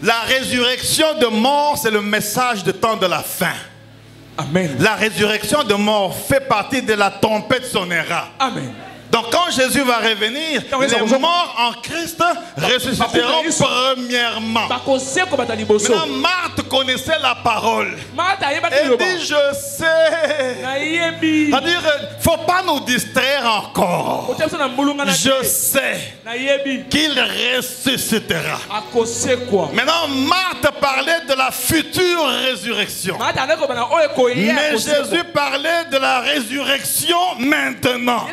La résurrection de mort, c'est le message de temps de la fin. Amen. La résurrection de mort fait partie de la tempête sonnera. Amen. Donc quand Jésus va revenir, les morts en Christ ressusciteront premièrement. Maintenant, Marthe connaissait la parole. Elle dit, je sais. C'est-à-dire, il ne faut pas nous distraire encore. Je sais qu'il ressuscitera. Maintenant, Marthe parlait de la future résurrection. Mais Jésus parlait de la résurrection maintenant.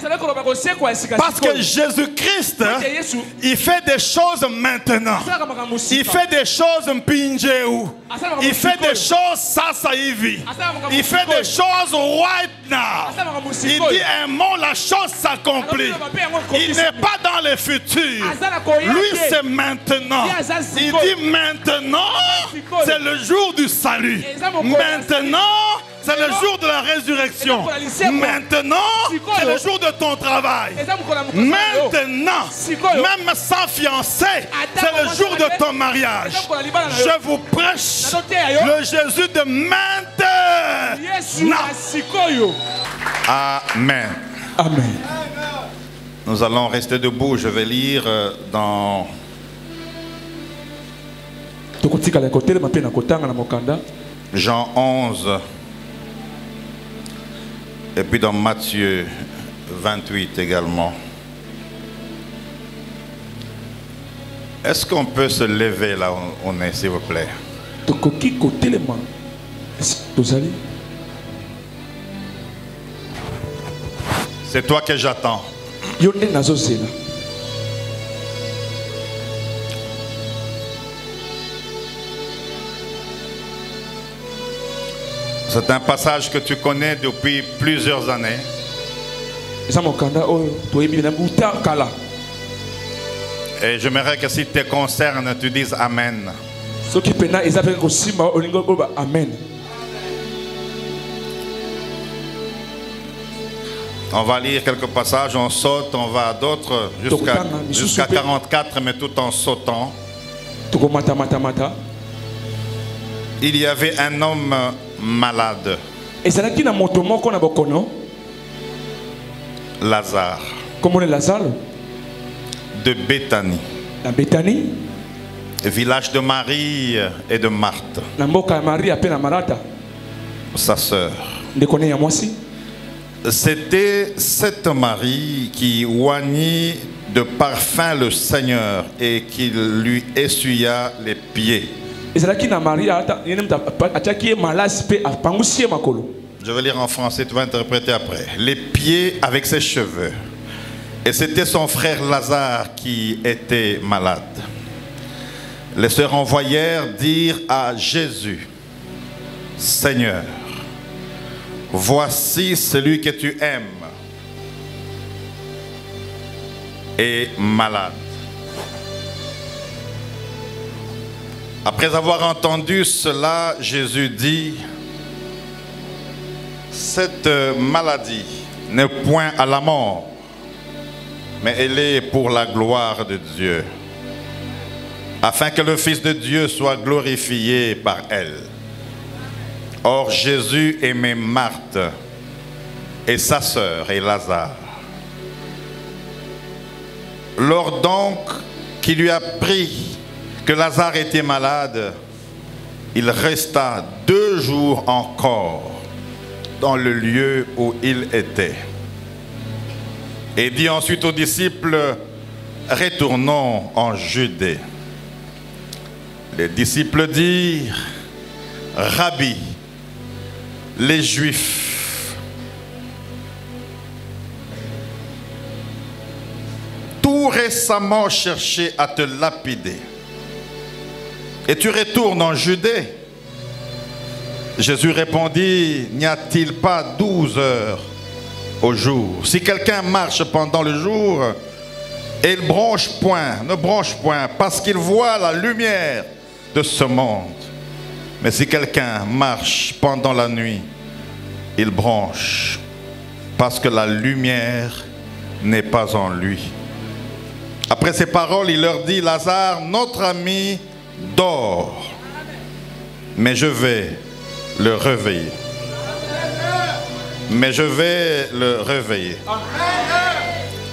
Parce que Jésus-Christ, il fait des choses maintenant. Il fait des choses mpinjeou. Il fait des choses sasa hivi. Il fait des choses right now. Il dit un mot, la chose s'accomplit. Il n'est pas dans le futur. Lui, c'est maintenant. Il dit maintenant, c'est le jour du salut. Maintenant, c'est le jour de la résurrection. Maintenant, c'est le jour de ton travail. Maintenant, même sans fiancé, c'est le jour de ton mariage. Je vous prêche le Jésus de maintenant. Amen. Amen. Nous allons rester debout. Je vais lire dans Jean 11. Et puis dans Matthieu 28 également. Est-ce qu'on peut se lever là où on est, s'il vous plaît? C'est toi que j'attends. C'est un passage que tu connais depuis plusieurs années. Et j'aimerais que si te concerne, tu dises Amen. On va lire quelques passages, on saute, on va à d'autres, jusqu'à 44, mais tout en sautant. Il y avait un homme malade, Lazare, de Béthanie, village de Marie et de Marthe, sa sœur. C'était cette Marie qui oignit de parfum le Seigneur et qui lui essuya les pieds. Je vais lire en français, tu vas interpréter après. Les pieds avec ses cheveux. Et c'était son frère Lazare qui était malade. Les sœurs envoyèrent dire à Jésus, Seigneur, voici celui que tu aimes est malade. Après avoir entendu cela, Jésus dit, cette maladie n'est point à la mort, mais elle est pour la gloire de Dieu, afin que le Fils de Dieu soit glorifié par elle. Or Jésus aimait Marthe et sa sœur et Lazare. Lors donc qu'il lui apprit que Lazare était malade, il resta 2 jours encore dans le lieu où il était. Et dit ensuite aux disciples, retournons en Judée. Les disciples dirent, Rabbi, les Juifs, tout récemment cherchaient à te lapider. Et tu retournes en Judée. Jésus répondit, n'y a-t-il pas 12 heures au jour? Si quelqu'un marche pendant le jour, et il ne bronche point, parce qu'il voit la lumière de ce monde. Mais si quelqu'un marche pendant la nuit, il bronche, parce que la lumière n'est pas en lui. Après ces paroles, il leur dit, Lazare, notre ami, dort, mais je vais le réveiller. Mais je vais le réveiller.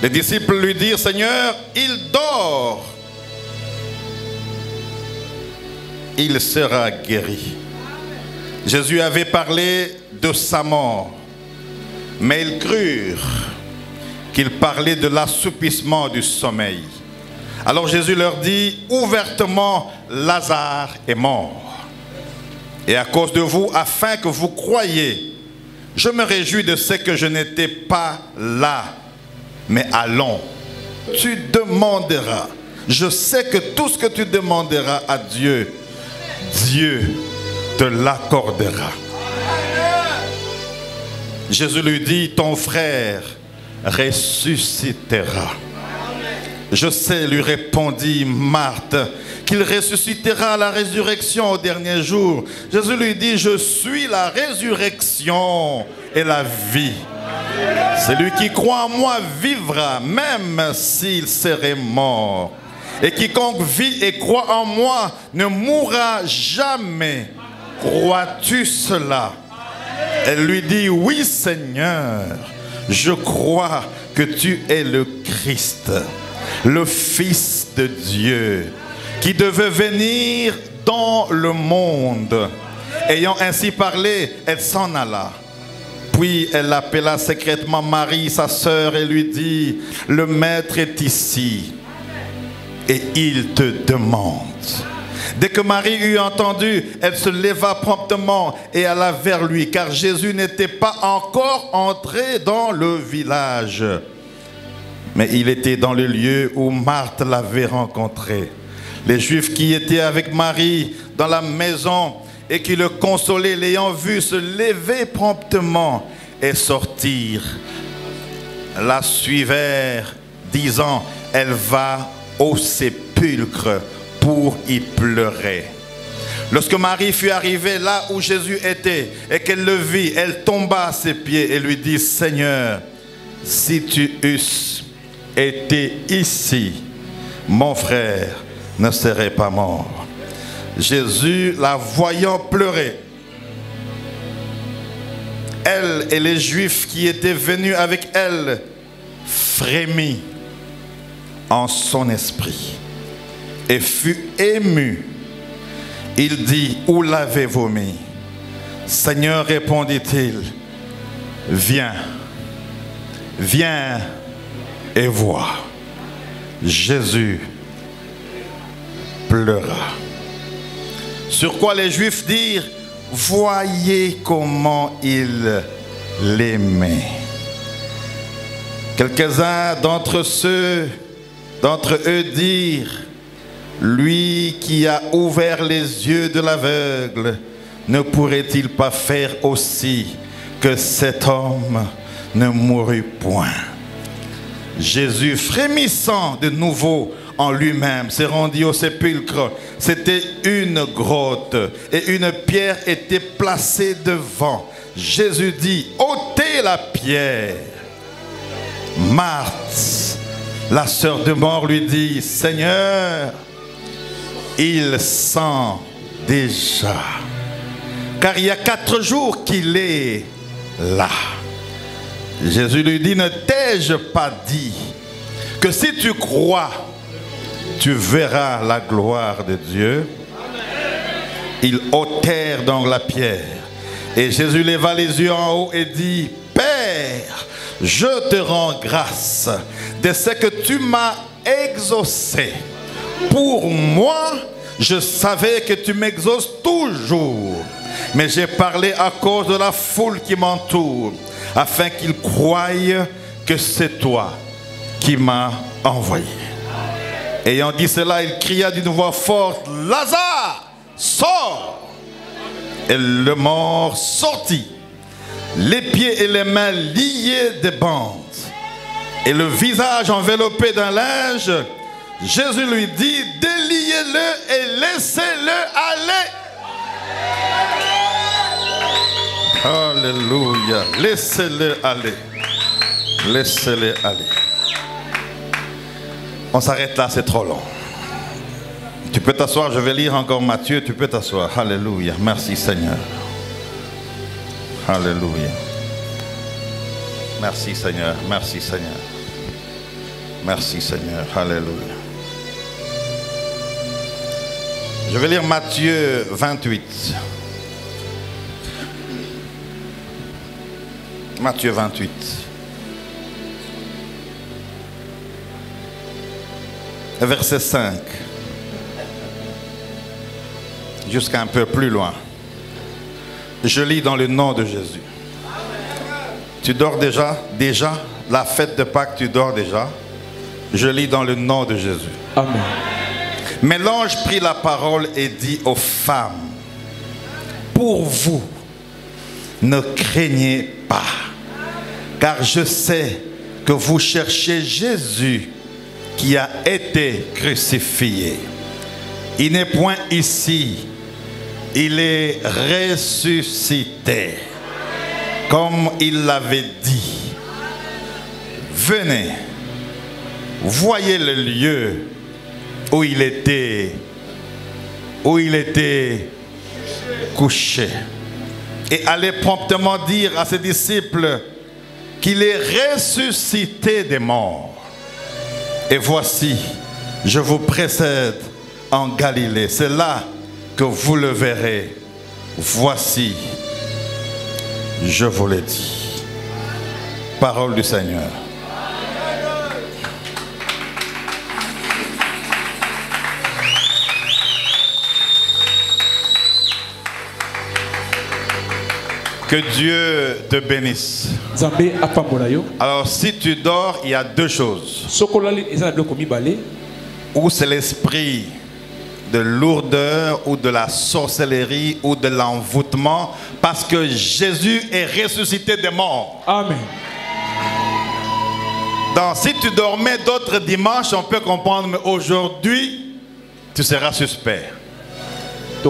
Les disciples lui dirent, Seigneur, il dort. Il sera guéri. Jésus avait parlé de sa mort, mais ils crurent qu'il parlait de l'assoupissement du sommeil. Alors Jésus leur dit ouvertement, Lazare est mort. Et à cause de vous, afin que vous croyiez, je me réjouis de ce que je n'étais pas là, mais allons. Tu demanderas. Je sais que tout ce que tu demanderas à Dieu, Dieu te l'accordera. Jésus lui dit, ton frère ressuscitera. Je sais, lui répondit Marthe, qu'il ressuscitera à la résurrection au dernier jour. Jésus lui dit, je suis la résurrection et la vie. Celui qui croit en moi vivra, même s'il serait mort. Et quiconque vit et croit en moi ne mourra jamais. Crois-tu cela? Elle lui dit, oui Seigneur, je crois que tu es le Christ, le Fils de Dieu, qui devait venir dans le monde. Ayant ainsi parlé, elle s'en alla. Puis elle appela secrètement Marie, sa sœur, et lui dit, le Maître est ici, et il te demande. Dès que Marie eut entendu, elle se leva promptement et alla vers lui, car Jésus n'était pas encore entré dans le village. Mais il était dans le lieu où Marthe l'avait rencontré. Les Juifs qui étaient avec Marie dans la maison et qui le consolaient, l'ayant vu se lever promptement et sortir, la suivèrent, disant, elle va au sépulcre pour y pleurer. Lorsque Marie fut arrivée là où Jésus était et qu'elle le vit, elle tomba à ses pieds et lui dit, Seigneur, si tu eusses été ici, mon frère ne serait pas mort. Jésus, la voyant pleurer, elle et les Juifs qui étaient venus avec elle, frémit en son esprit et fut ému. Il dit, où l'avez-vous mis? Seigneur, répondit-il, viens, viens et vois. Jésus pleura. Sur quoi les Juifs dirent, voyez comment il l'aimait. Quelques-uns d'entre eux dirent, lui qui a ouvert les yeux de l'aveugle, ne pourrait-il pas faire aussi que cet homme ne mourut point? Jésus, frémissant de nouveau en lui-même, s'est rendu au sépulcre. C'était une grotte et une pierre était placée devant. Jésus dit, ôtez la pierre. Marthe, la sœur de mort, lui dit, Seigneur, il sent déjà, car il y a 4 jours qu'il est là. Jésus lui dit, ne t'ai-je pas dit que si tu crois, tu verras la gloire de Dieu? Ils ôtèrent donc la pierre. Et Jésus leva les yeux en haut et dit, Père, je te rends grâce de ce que tu m'as exaucé. Pour moi, je savais que tu m'exauces toujours. Mais j'ai parlé à cause de la foule qui m'entoure, afin qu'ils croient que c'est toi qui m'as envoyé. Ayant dit cela, il cria d'une voix forte, Lazare, sors! Et le mort sortit, les pieds et les mains liés de bandes, et le visage enveloppé d'un linge. Jésus lui dit, déliez-le et laissez-le aller. Alléluia. Laissez-le aller. Laissez-le aller. On s'arrête là, c'est trop long. Tu peux t'asseoir, je vais lire encore Matthieu, tu peux t'asseoir. Alléluia. Merci Seigneur. Alléluia. Merci Seigneur, merci Seigneur. Merci Seigneur, alléluia. Je vais lire Matthieu 28. Matthieu 28. Verset 5. Jusqu'à un peu plus loin. Je lis dans le nom de Jésus. Tu dors déjà? Déjà? La fête de Pâques, tu dors déjà? Je lis dans le nom de Jésus. Amen. Mais l'ange prit la parole et dit aux femmes, pour vous, ne craignez pas, car je sais que vous cherchez Jésus qui a été crucifié. Il n'est point ici, il est ressuscité, comme il l'avait dit. Venez, voyez le lieu où il était couché. Et allez promptement dire à ses disciples qu'il est ressuscité des morts. Et voici, je vous précède en Galilée. C'est là que vous le verrez. Voici, je vous l'ai dit. Parole du Seigneur. Que Dieu te bénisse. Alors si tu dors, il y a deux choses. Ou c'est l'esprit de lourdeur ou de la sorcellerie ou de l'envoûtement, parce que Jésus est ressuscité des morts. Amen. Donc si tu dormais d'autres dimanches, on peut comprendre, mais aujourd'hui, tu seras suspect.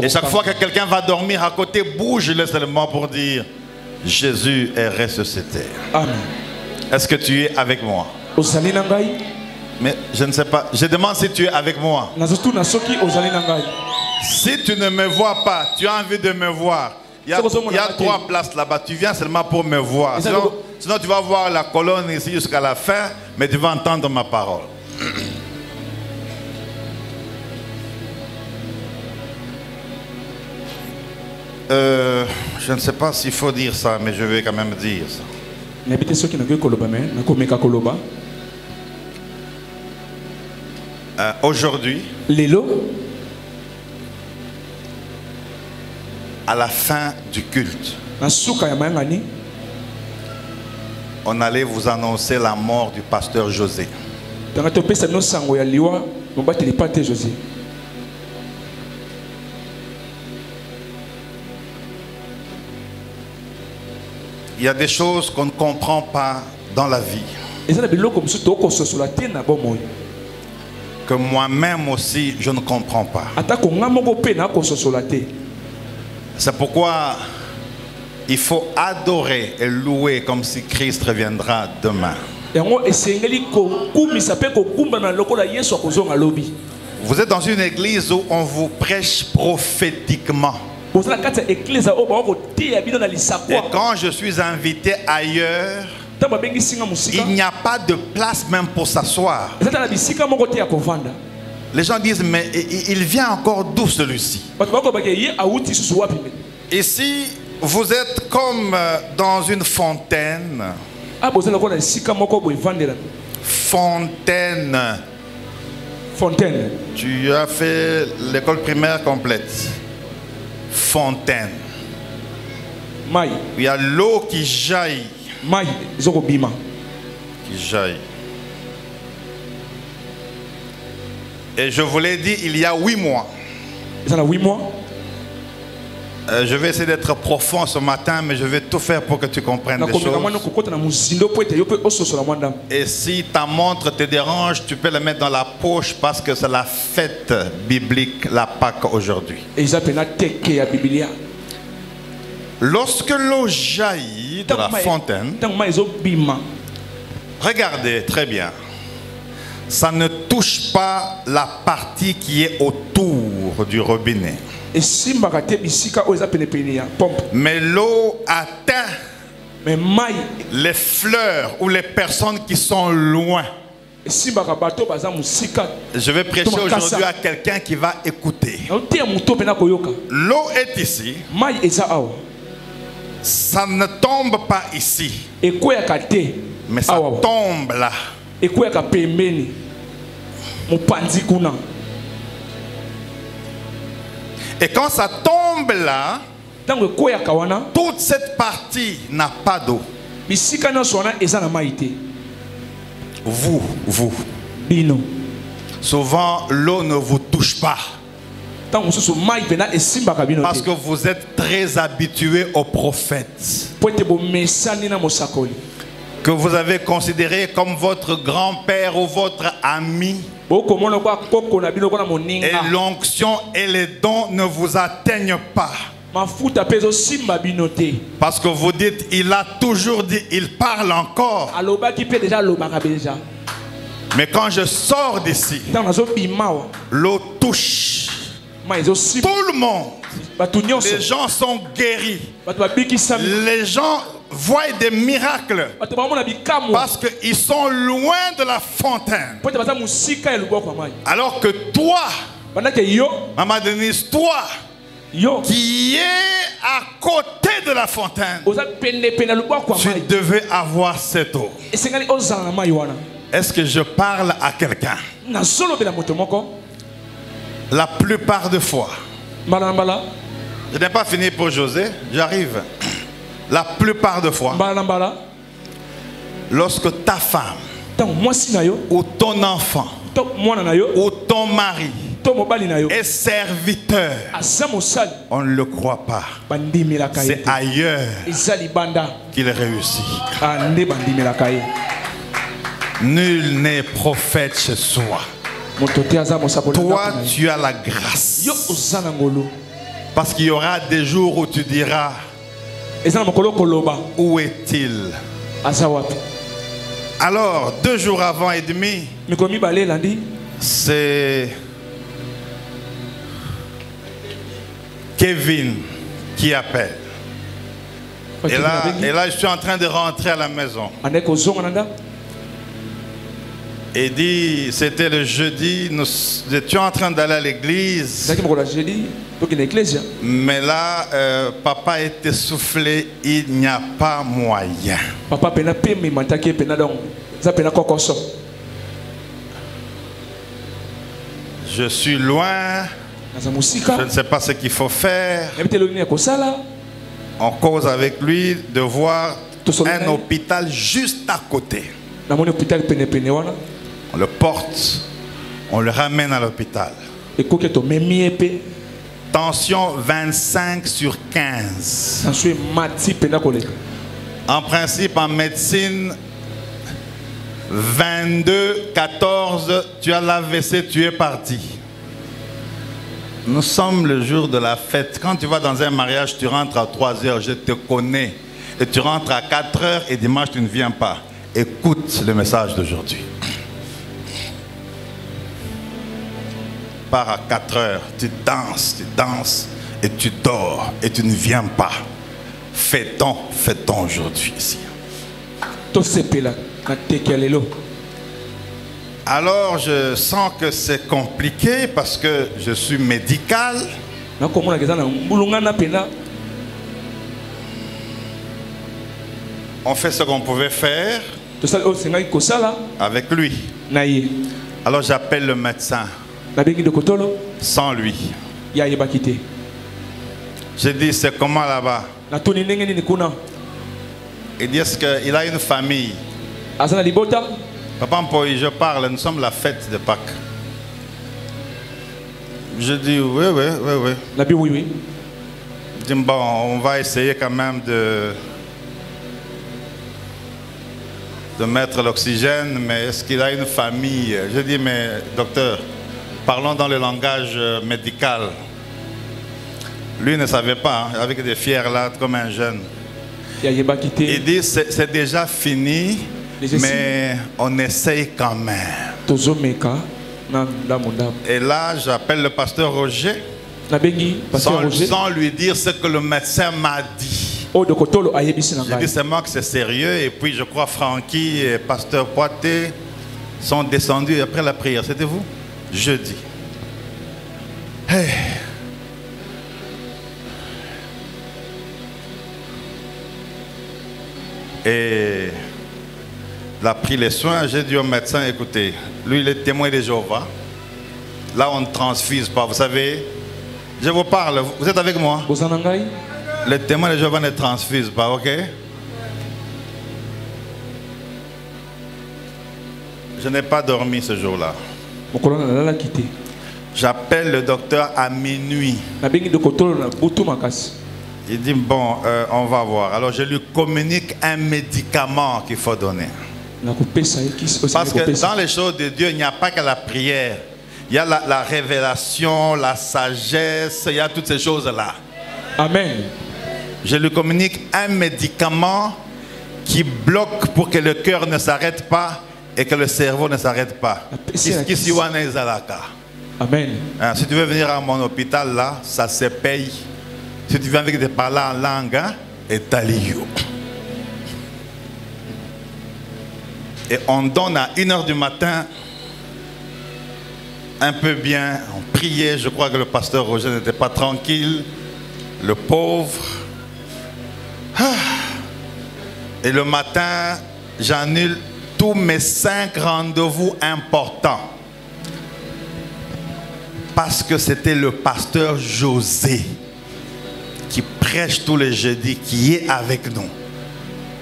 Et chaque fois que quelqu'un va dormir à côté, bouge-le seulement pour dire Jésus est ressuscité. Amen. Est-ce que tu es avec moi? Mais je ne sais pas. Je demande si tu es avec moi. Si tu ne me vois pas, tu as envie de me voir. Il y a 3 places là-bas. Tu viens seulement pour me voir. Sinon tu vas voir la colonne ici jusqu'à la fin, mais tu vas entendre ma parole. Je ne sais pas s'il faut dire ça, mais je vais quand même dire ça. Aujourd'hui, à la fin du culte, on allait vous annoncer la mort du pasteur José. Il y a des choses qu'on ne comprend pas dans la vie. Que moi-même aussi, je ne comprends pas. C'est pourquoi il faut adorer et louer comme si Christ reviendra demain. Vous êtes dans une église où on vous prêche prophétiquement. Et quand je suis invité ailleurs, il n'y a pas de place même pour s'asseoir. Les gens disent, mais il vient encore d'où celui-ci? Ici, vous êtes comme dans une fontaine. Fontaine. Tu as fait l'école primaire complète. Fontaine. Il y a l'eau qui jaillit. Qui jaillit. Et je vous l'ai dit, il y a 8 mois. Je vais essayer d'être profond ce matin, mais je vais tout faire pour que tu comprennes des choses. Et si ta montre te dérange, tu peux la mettre dans la poche parce que c'est la fête biblique, la Pâque aujourd'hui. Lorsque l'eau jaillit de la fontaine, regardez très bien, ça ne touche pas la partie qui est autour. du robinet. Mais l'eau atteint les fleurs ou les personnes qui sont loin. Je vais prêcher aujourd'hui à quelqu'un qui va écouter. L'eau est ici. Ça ne tombe pas ici. Mais ça tombe là. Et quand ça tombe là, toute cette partie n'a pas d'eau. Vous. Souvent, l'eau ne vous touche pas. Parce que vous êtes très habitué aux prophètes. Que vous avez considéré comme votre grand-père ou votre ami. Et l'onction et les dons ne vous atteignent pas. Parce que vous dites, il a toujours dit, il parle encore. Mais quand je sors d'ici, l'eau touche tout le monde. Les gens sont guéris. Les gens voient des miracles parce qu'ils sont loin de la fontaine. Alors que toi, Maman Denise, toi qui es à côté de la fontaine, tu devais avoir cette eau. Est-ce que je parle à quelqu'un? La plupart des fois, je n'ai pas fini pour José, j'arrive. La plupart des fois, lorsque ta femme ou ton enfant ou ton mari est serviteur, on ne le croit pas. C'est ailleurs qu'il réussit. Nul n'est prophète chez soi. Toi, tu as la grâce. Parce qu'il y aura des jours où tu diras, où est-il? Alors, 2 jours avant et demi, c'est Kevin qui appelle. Et là, je suis en train de rentrer à la maison. Et dit, c'était le jeudi, nous étions en train d'aller à l'église. Mais là, papa était soufflé, il n'y a pas moyen. Je suis loin, je ne sais pas ce qu'il faut faire. On cause avec lui de voir un hôpital juste à côté. On le porte, on le ramène à l'hôpital. Tension 25/15. En principe, en médecine, 22/14, tu as l'AVC, tu es parti. Nous sommes le jour de la fête. Quand tu vas dans un mariage, tu rentres à 3 heures, je te connais. Et tu rentres à 4 heures et dimanche, tu ne viens pas. Écoute le message d'aujourd'hui. Pars à 4 heures, tu danses et tu dors et tu ne viens pas. Fêtons aujourd'hui ici. Alors je sens que c'est compliqué parce que je suis médical. On fait ce qu'on pouvait faire avec lui. Alors j'appelle le médecin. Sans lui. J'ai dit, c'est comment là-bas? Il dit, est-ce qu'il a une famille? Papa Mpoy, je parle, nous sommes la fête de Pâques. Je dis, oui. Je dis, bon, on va essayer quand même de mettre l'oxygène, mais est-ce qu'il a une famille? Je dis, mais docteur, parlons dans le langage médical. Lui ne savait pas, hein, avec des fiers là, comme un jeune. Il dit, c'est déjà fini, mais on essaye quand même. Et là, j'appelle le pasteur Roger sans lui dire ce que le médecin m'a dit. J'ai dit seulement que c'est sérieux. Et puis je crois Francky et pasteur Poité sont descendus après la prière. C'était vous? Jeudi. Hey. Et il a pris les soins. J'ai dit au médecin, écoutez, lui il est témoin de Jéhovah. Là on ne transfuse pas, vous savez. Je vous parle, vous êtes avec moi? Le témoin de Jéhovah ne transfuse pas, ok? Je n'ai pas dormi ce jour-là. J'appelle le docteur à minuit. Il dit, bon, on va voir. Alors je lui communique un médicament qu'il faut donner. Parce que dans les choses de Dieu, il n'y a pas que la prière. Il y a la révélation, la sagesse, il y a toutes ces choses-là. Amen. Je lui communique un médicament qui bloque pour que le cœur ne s'arrête pas et que le cerveau ne s'arrête pas. Amen. Si tu veux venir à mon hôpital là, ça se paye. Si tu viens avec des parler en langue, et talio. Et on donne à 1h du matin, un peu bien, on priait. Je crois que le pasteur Roger n'était pas tranquille, le pauvre. Et le matin, j'annule tous mes 5 rendez-vous importants. Parce que c'était le pasteur José qui prêche tous les jeudis, qui est avec nous.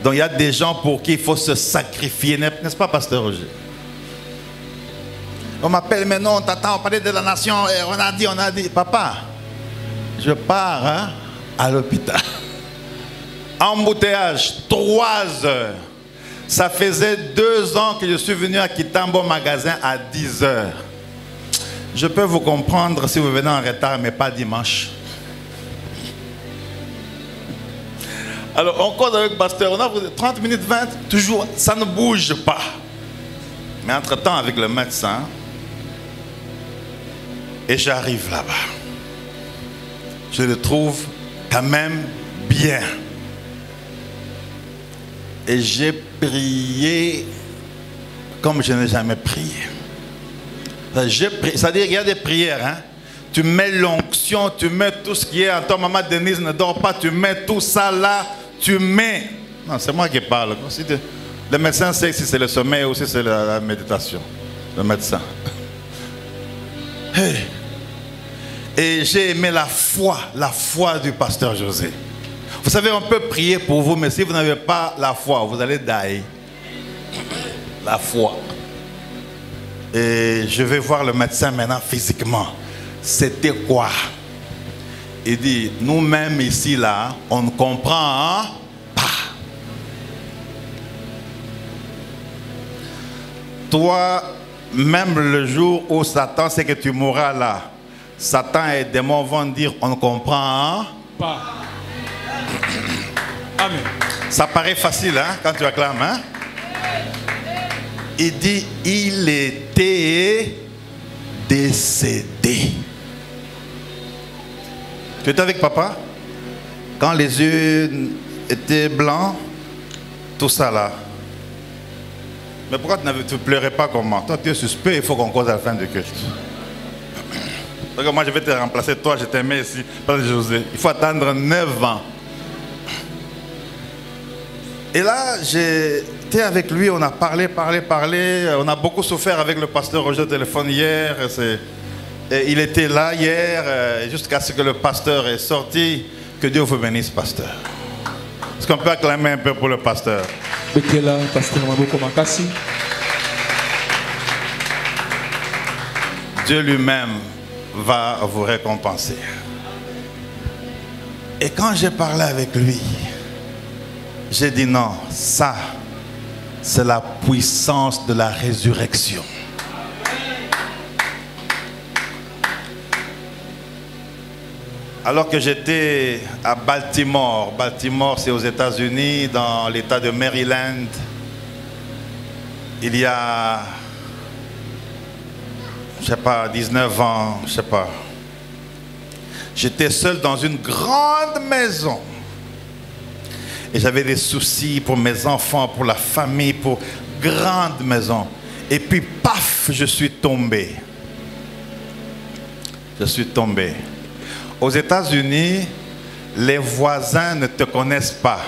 Donc il y a des gens pour qui il faut se sacrifier, n'est-ce pas, pasteur Roger? On m'appelle maintenant, on t'attend, on parlait de la nation, et on a dit, papa, je pars à l'hôpital. Embouteillage, 3 heures. Ça faisait 2 ans que je suis venu à Kitambo magasin à 10 heures. Je peux vous comprendre si vous venez en retard, mais pas dimanche. Alors, on cause avec le pasteur, on a 30 minutes, 20, toujours, ça ne bouge pas. Mais entre-temps, avec le médecin, et j'arrive là-bas. Je le trouve quand même bien. Et j'ai prié comme je n'ai jamais prié. C'est-à-dire qu'il y a des prières, hein? Tu mets l'onction, tu mets tout ce qui est en toi. Maman Denise ne dort pas, tu mets tout ça là, tu mets. Non, c'est moi qui parle. Le médecin sait si c'est le sommeil ou si c'est la méditation. Le médecin. Hey. Et j'ai aimé la foi du pasteur José. Vous savez, on peut prier pour vous, mais si vous n'avez pas la foi, vous allez die. La foi. Et je vais voir le médecin maintenant physiquement. C'était quoi? Il dit, nous-mêmes ici, là, on ne comprend pas. Toi, même le jour où Satan sait que tu mourras là, Satan et les démons vont dire, on ne comprend pas. Amen. Ça paraît facile, hein, quand tu acclames, hein? Il dit, il était décédé. Tu étais avec papa? Quand les yeux étaient blancs, tout ça là. Mais pourquoi tu ne pleurais pas comme moi? Toi, tu es suspect, il faut qu'on cause à la fin du culte. Donc moi, je vais te remplacer. Toi, je t'aimais ici, Père José. Il faut attendre 9 ans. Et là, j'étais avec lui, on a parlé. On a beaucoup souffert avec le pasteur Roger au téléphone hier. Et il était là hier, jusqu'à ce que le pasteur est sorti. Que Dieu vous bénisse, pasteur. Est-ce qu'on peut acclamer un peu pour le pasteur? Dieu lui-même va vous récompenser. Et quand j'ai parlé avec lui, j'ai dit non, ça, c'est la puissance de la résurrection. Alors que j'étais à Baltimore, c'est aux États-Unis, dans l'État de Maryland, il y a, je sais pas, 19 ans, je sais pas. J'étais seul dans une grande maison. Et j'avais des soucis pour mes enfants, pour la famille, pour grande maison. Et puis, paf, je suis tombé. Je suis tombé. Aux États-Unis, les voisins ne te connaissent pas.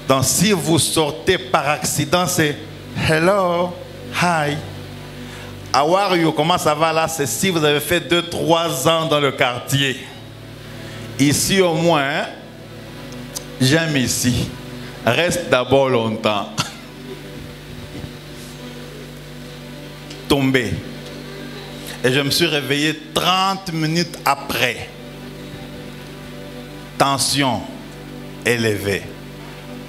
Donc, si vous sortez par accident, c'est hello, hi. How are you? Comment ça va là? C'est si vous avez fait 2-3 ans dans le quartier. Ici, au moins, j'aime ici. Reste d'abord longtemps. Tombé. Et je me suis réveillé 30 minutes après. Tension élevée.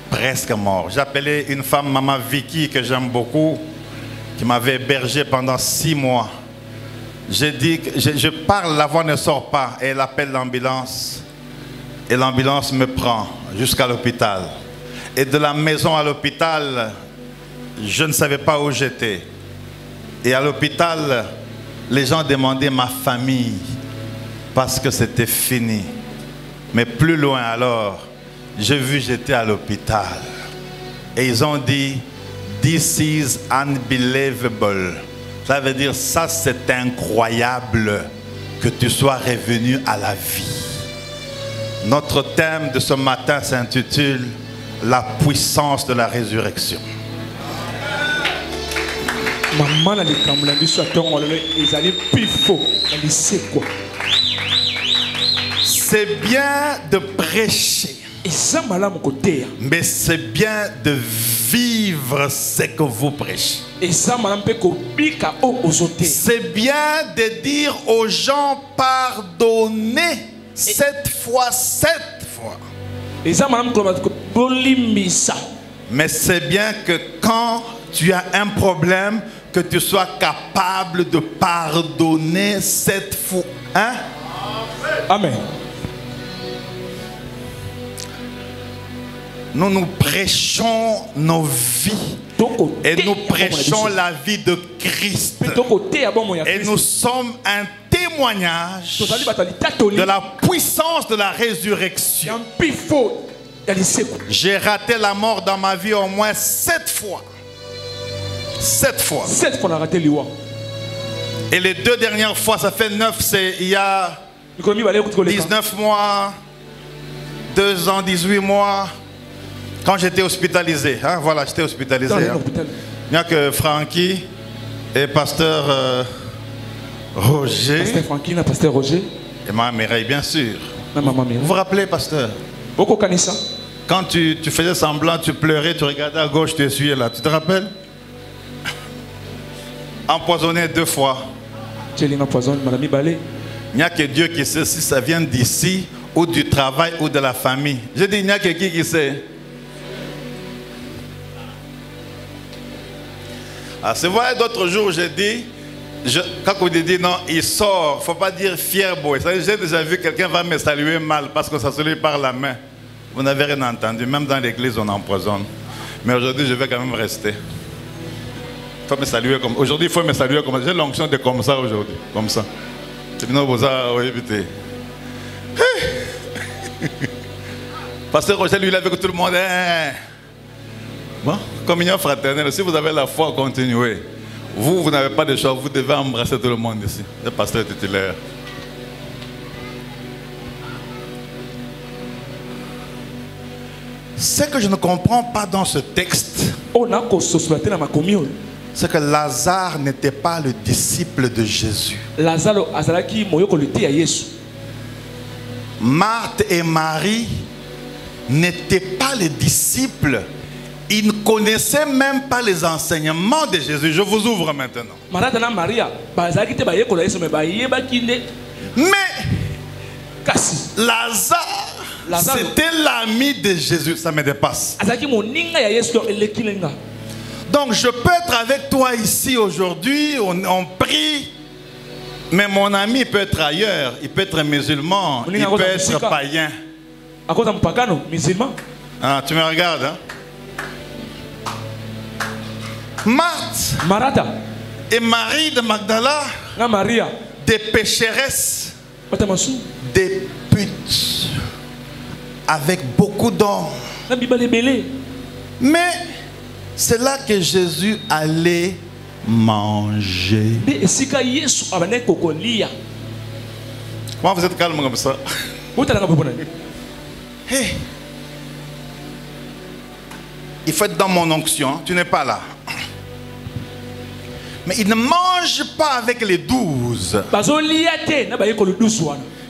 Presque mort. J'appelais une femme, maman Vicky, que j'aime beaucoup, qui m'avait hébergé pendant 6 mois. J'ai dit que je parle, la voix ne sort pas. Et elle appelle l'ambulance. Et l'ambulance me prend jusqu'à l'hôpital. Et de la maison à l'hôpital, je ne savais pas où j'étais. Et à l'hôpital, les gens demandaient ma famille parce que c'était fini. Mais plus loin alors, j'ai vu j'étais à l'hôpital. Et ils ont dit, this is unbelievable. Ça veut dire, ça c'est incroyable que tu sois revenu à la vie. Notre thème de ce matin s'intitule la puissance de la résurrection. C'est bien de prêcher, mais c'est bien de vivre ce que vous prêchez. C'est bien de dire aux gens pardonnez 7 fois 7 fois. Mais c'est bien que quand tu as un problème, que tu sois capable de pardonner 7 fois. Hein? Amen. Nous prêchons nos vies. Et nous prêchons la vie de Christ. Et nous sommes un témoignage de la puissance de la résurrection. J'ai raté la mort dans ma vie au moins 7 fois. 7 fois. 7 fois on a raté l'Iwa. Et les 2 dernières fois, ça fait 9, c'est il y a 19 mois, 2 ans, 18 mois. Quand j'étais hospitalisé, hein, voilà, j'étais hospitalisé. Hein. Il n'y a que Francky et pasteur Roger. Pasteur Francky, pasteur Roger. Et ma Mireille, bien sûr. Vous vous rappelez, pasteur? Quand tu faisais semblant, tu pleurais, tu regardais à gauche, tu essuyais là. Tu te rappelles? Empoisonné 2 fois. Il n'y a que Dieu qui sait si ça vient d'ici, ou du travail, ou de la famille. Je dis, il n'y a que qui sait? Ah, c'est vrai, d'autres jours, j'ai dit, quand on dit non, il sort, il ne faut pas dire fier boy. J'ai déjà vu quelqu'un va me saluer mal parce que ça se lui par la main. Vous n'avez rien entendu, même dans l'église, on empoisonne. Mais aujourd'hui, je vais quand même rester. Il faut me saluer comme aujourd'hui, il faut me saluer comme ça. J'ai l'onction de comme ça aujourd'hui, comme ça. Pasteur Roger, lui, il est avec tout le monde. Bon, communion fraternelle, si vous avez la foi, continuez. Vous n'avez pas de choix, vous devez embrasser tout le monde ici. Le pasteur titulaire. Ce que je ne comprends pas dans ce texte, c'est que Lazare n'était pas le disciple de Jésus. Marthe et Marie n'étaient pas les disciples. Ils ne connaissaient même pas les enseignements de Jésus. Je vous ouvre maintenant. Mais Lazare, c'était l'ami de Jésus. Ça me dépasse. Donc je peux être avec toi ici aujourd'hui. On prie. Mais mon ami peut être ailleurs. Il peut être musulman. Il peut être païen. Ah, tu me regardes, hein? Marthe et Marie de Magdala des pécheresses, des putes, avec beaucoup d'or. Mais c'est là que Jésus allait manger. Comment vous êtes calme comme ça? Hey. Il faut être dans mon onction, tu n'es pas là. Mais il ne mange pas avec les 12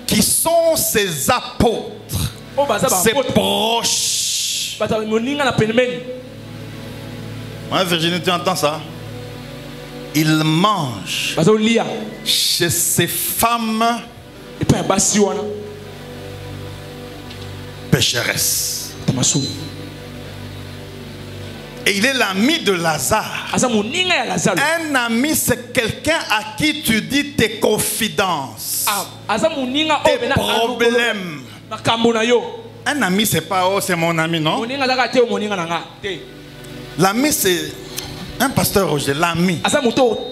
qui sont ses apôtres, ses proches. Ouais, Virginie, tu entends ça? Il mange chez ses femmes pécheresses. Et il est l'ami de Lazare. Un ami, c'est quelqu'un à qui tu dis tes confidences, tes problèmes. Un ami, c'est pas oh, c'est mon ami, non? L'ami, c'est un pasteur Roger, l'ami.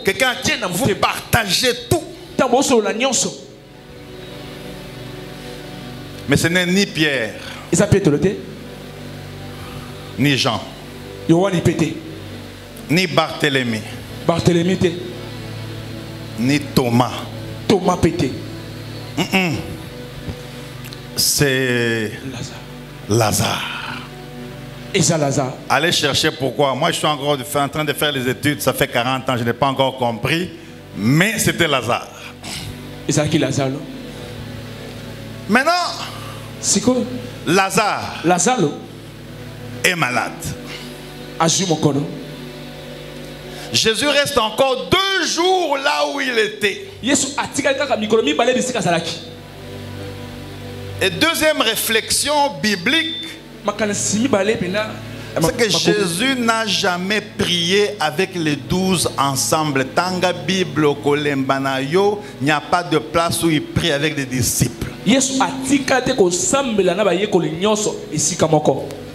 Quelqu'un à qui vous partagez tout. Mais ce n'est ni Pierre, ni Jean, ni Barthélemy, ni Thomas. C'est Lazare. Allez chercher pourquoi. Moi, je suis encore en train de faire les études. Ça fait 40 ans, je n'ai pas encore compris. Mais c'était Lazare. Maintenant, Lazare est malade. Jésus reste encore 2 jours là où il était. Et deuxième réflexion biblique, c'est que Jésus n'a jamais prié avec les 12 ensemble. Tanga Bible Kolembanayo, il n'y a pas de place où il prie avec des disciples.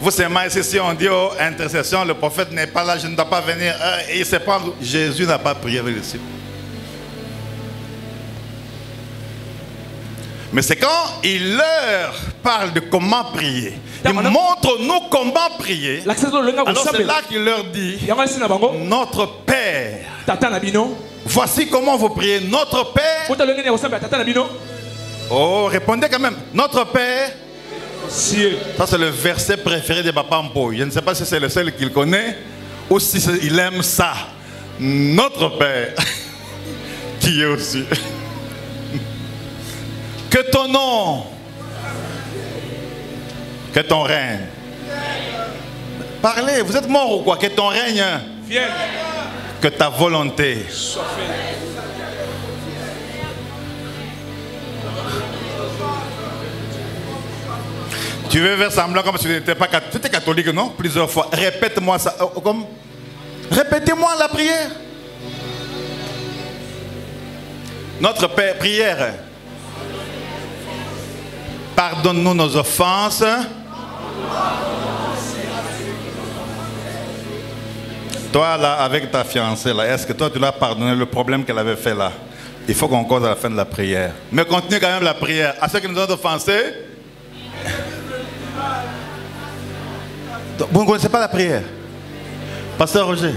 Vous savez, si on dit oh, intercession, le prophète n'est pas là, je ne dois pas venir. Et c'est pas, Jésus n'a pas prié avec les disciples. Mais c'est quand il leur parle de comment prier, il montre-nous comment prier. Alors c'est là qu'il leur dit, notre Père, voici comment vous priez, notre Père. Oh, répondez quand même, notre Père. Ça c'est le verset préféré de Papa Mpo. Je ne sais pas si c'est le seul qu'il connaît ou si il aime ça. Notre Père, qui est aussi. Que ton nom, que ton règne. Parlez, vous êtes mort ou quoi? Que ton règne, que ta volonté soit faite. Tu veux faire semblant comme si tu n'étais pas catholique. Tu étais catholique, non? Plusieurs fois. Répète-moi ça. Comme... Répétez-moi la prière. Notre Père, prière. Pardonne-nous nos offenses. Toi là, avec ta fiancée là, est-ce que toi tu l'as pardonné le problème qu'elle avait fait là? Il faut qu'on cause à la fin de la prière. Mais continue quand même la prière. À ceux qui nous ont offensés. Vous ne connaissez pas la prière? Pasteur Roger?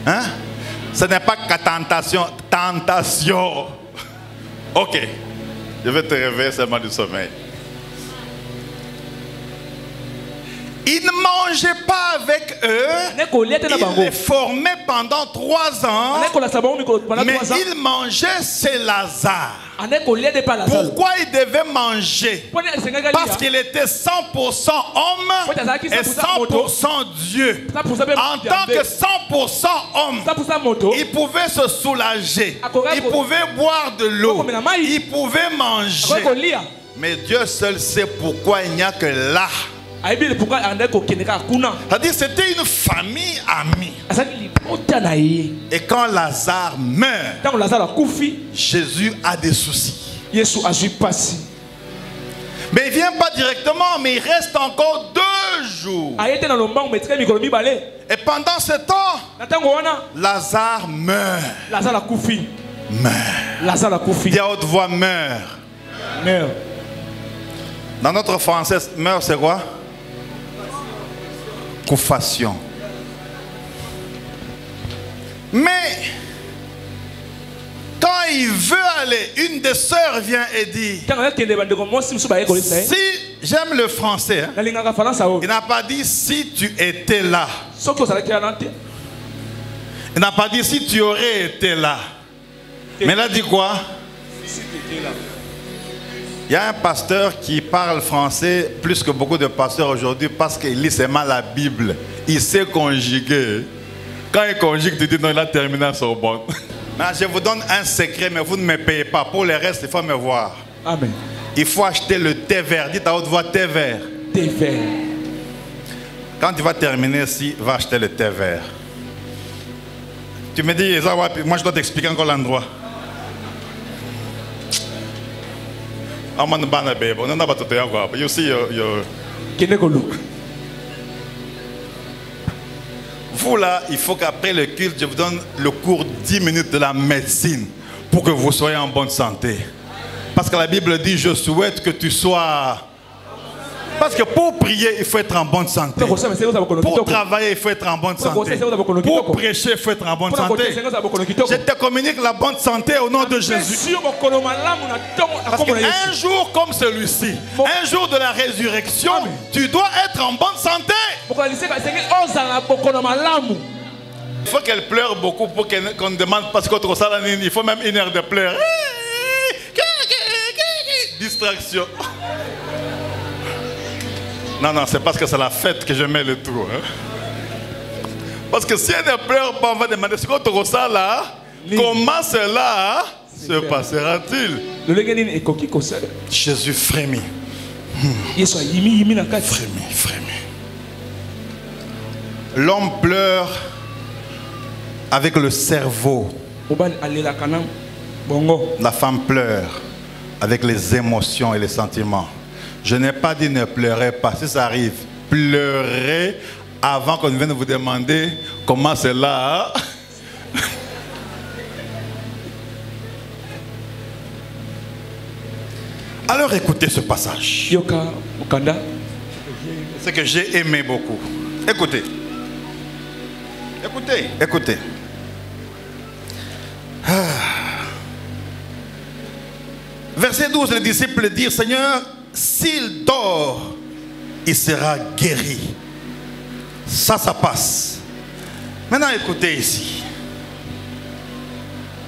Hein? Ce n'est pas qu'à tentation. Tentation. Ok. Je vais te réveiller seulement du sommeil. Il ne mangeait pas avec eux. Il les formait pendant 3 ans. Mais il mangeait chez Lazare. Pourquoi il devait manger? Parce qu'il était 100% homme et 100% Dieu. En tant que 100% homme, il pouvait se soulager. Il pouvait boire de l'eau. Il pouvait manger. Mais Dieu seul sait pourquoi il n'y a que là. C'est-à-dire c'était une famille amie. Et quand Lazare meurt, Jésus a des soucis. Mais il ne vient pas directement, mais il reste encore 2 jours. Et pendant ce temps, Lazare meurt. meurt. Dis à haute voix, meurt. Meurt. Dans notre français, meurt c'est quoi? Coufation. Mais quand il veut aller, une des sœurs vient et dit, si j'aime le français, hein, il n'a pas dit si tu étais là. Il n'a pas dit si tu aurais été là. Mais il a dit quoi? Il y a un pasteur qui parle français plus que beaucoup de pasteurs aujourd'hui parce qu'il lit seulement la Bible. Il sait conjuguer. Quand il conjugue, tu dis non, il a terminé à son bon. Je vous donne un secret, mais vous ne me payez pas. Pour le reste, il faut me voir. Amen. Il faut acheter le thé vert. Dites à haute voix thé vert. Thé vert. Quand tu vas terminer ici, va acheter le thé vert. Tu me dis, moi je dois t'expliquer encore l'endroit. You see your... Vous là, il faut qu'après le culte, je vous donne le cours 10 minutes de la médecine pour que vous soyez en bonne santé. Parce que la Bible dit, je souhaite que tu sois... Parce que pour prier, il faut être en bonne santé. Pour travailler, il faut être en bonne santé. Pour prêcher, il faut être en bonne santé. Je te communique la bonne santé au nom de Jésus. Parce qu'un jour comme celui-ci, un jour de la résurrection, tu dois être en bonne santé. Il faut qu'elle pleure beaucoup pour qu'on demande parce qu'autre ça, il faut même 1 heure de pleurs. Distraction. Non, non, c'est parce que c'est la fête que je mets le trou. Hein? Parce que si elle ne pleure pas, on va demander ce qu'on ça là, comment cela se passera-t-il? Jésus frémit. Frémit. L'homme pleure avec le cerveau. La femme pleure avec les émotions et les sentiments. Je n'ai pas dit ne pleurez pas. Si ça arrive, pleurez avant qu'on vienne vous demander comment c'est là. Alors écoutez ce passage. C'est que j'ai aimé beaucoup. Écoutez. Écoutez. Verset 12, les disciples disent, Seigneur, s'il dort, il sera guéri. Ça passe. Maintenant, écoutez ici.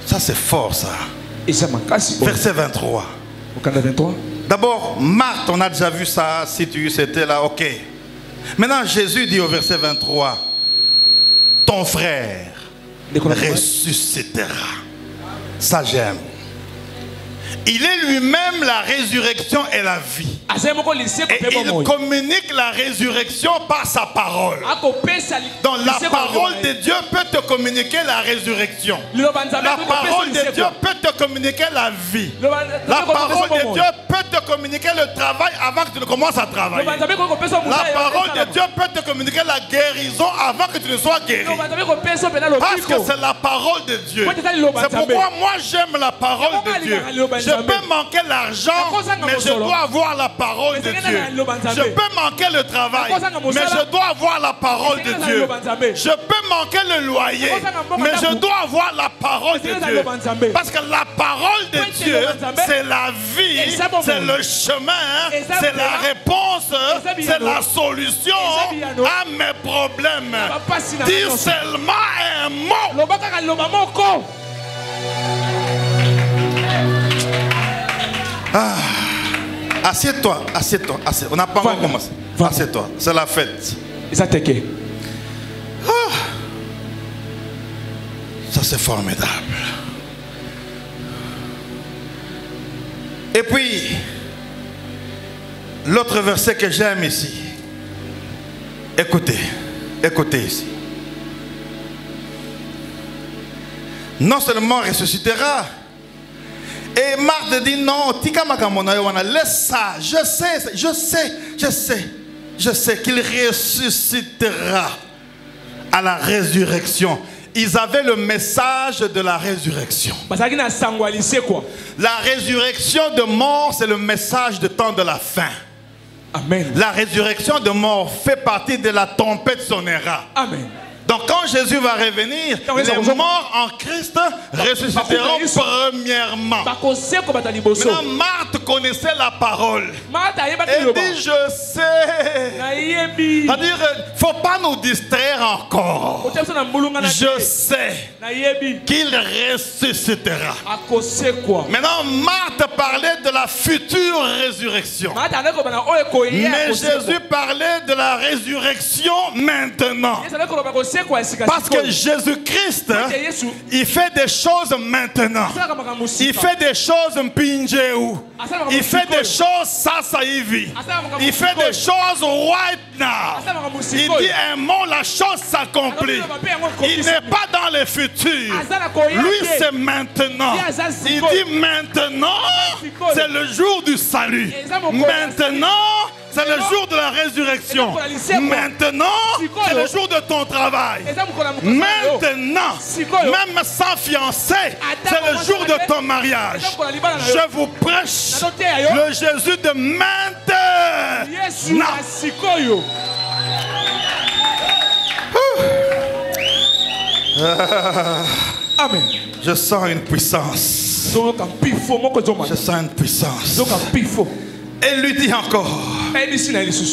Ça, c'est fort, ça. Verset 23. D'abord, Marthe, on a déjà vu ça. Si tu étais là, ok. Maintenant, Jésus dit au verset 23, ton frère ressuscitera. Ça, j'aime. Il est lui-même la résurrection et la vie. Et il communique la résurrection par sa parole. Donc la parole de Dieu peut te communiquer la résurrection. La parole de Dieu peut te communiquer la vie. La parole de Dieu peut te communiquer le travail avant que tu ne commences à travailler. La parole de Dieu peut te communiquer la guérison avant que tu ne sois guéri. Parce que c'est la parole de Dieu. C'est pourquoi moi j'aime la parole de Dieu. Je peux manquer l'argent, mais je dois avoir la parole de Dieu. Je peux manquer le travail, mais je dois avoir la parole de Dieu. Je peux manquer le loyer, mais je dois avoir la parole de Dieu. Parce que la parole de Dieu, c'est la vie, c'est le chemin, c'est la réponse, c'est la solution à mes problèmes. Dis seulement un mot. Assieds-toi. On n'a pas encore commencé. Assieds-toi, c'est la fête. Ça c'est formidable. Et puis, l'autre verset que j'aime ici. Écoutez ici. Non seulement ressuscitera. Et Marthe dit non, laisse ça. Je sais qu'il ressuscitera à la résurrection ils avaient le message de la résurrection. La résurrection de mort, c'est le message du temps de la fin. Amen. La résurrection de mort fait partie de la tempête sonnera. Amen. Donc quand Jésus va revenir, les morts en Christ ressusciteront premièrement. Maintenant, Marthe connaissait la parole. Elle dit, je sais. C'est-à-dire, il ne faut pas nous distraire encore. Je sais qu'il ressuscitera. Maintenant, Marthe parlait de la future résurrection. Mais Jésus parlait de la résurrection maintenant. Parce que Jésus-Christ, il fait des choses maintenant. Il fait des choses mpinjeou. Il fait des choses sasaivi. Il fait des choses right now. Il dit un mot, la chose s'accomplit. Il n'est pas dans le futur. Lui, c'est maintenant. Il dit maintenant, c'est le jour du salut. Maintenant, c'est le jour de la résurrection. Maintenant, c'est le jour de ton travail. Maintenant, même sans fiancé, c'est le jour de ton mariage. Je vous prêche le Jésus de maintenant. Amen. Je sens une puissance. Je sens une puissance. Elle lui dit encore,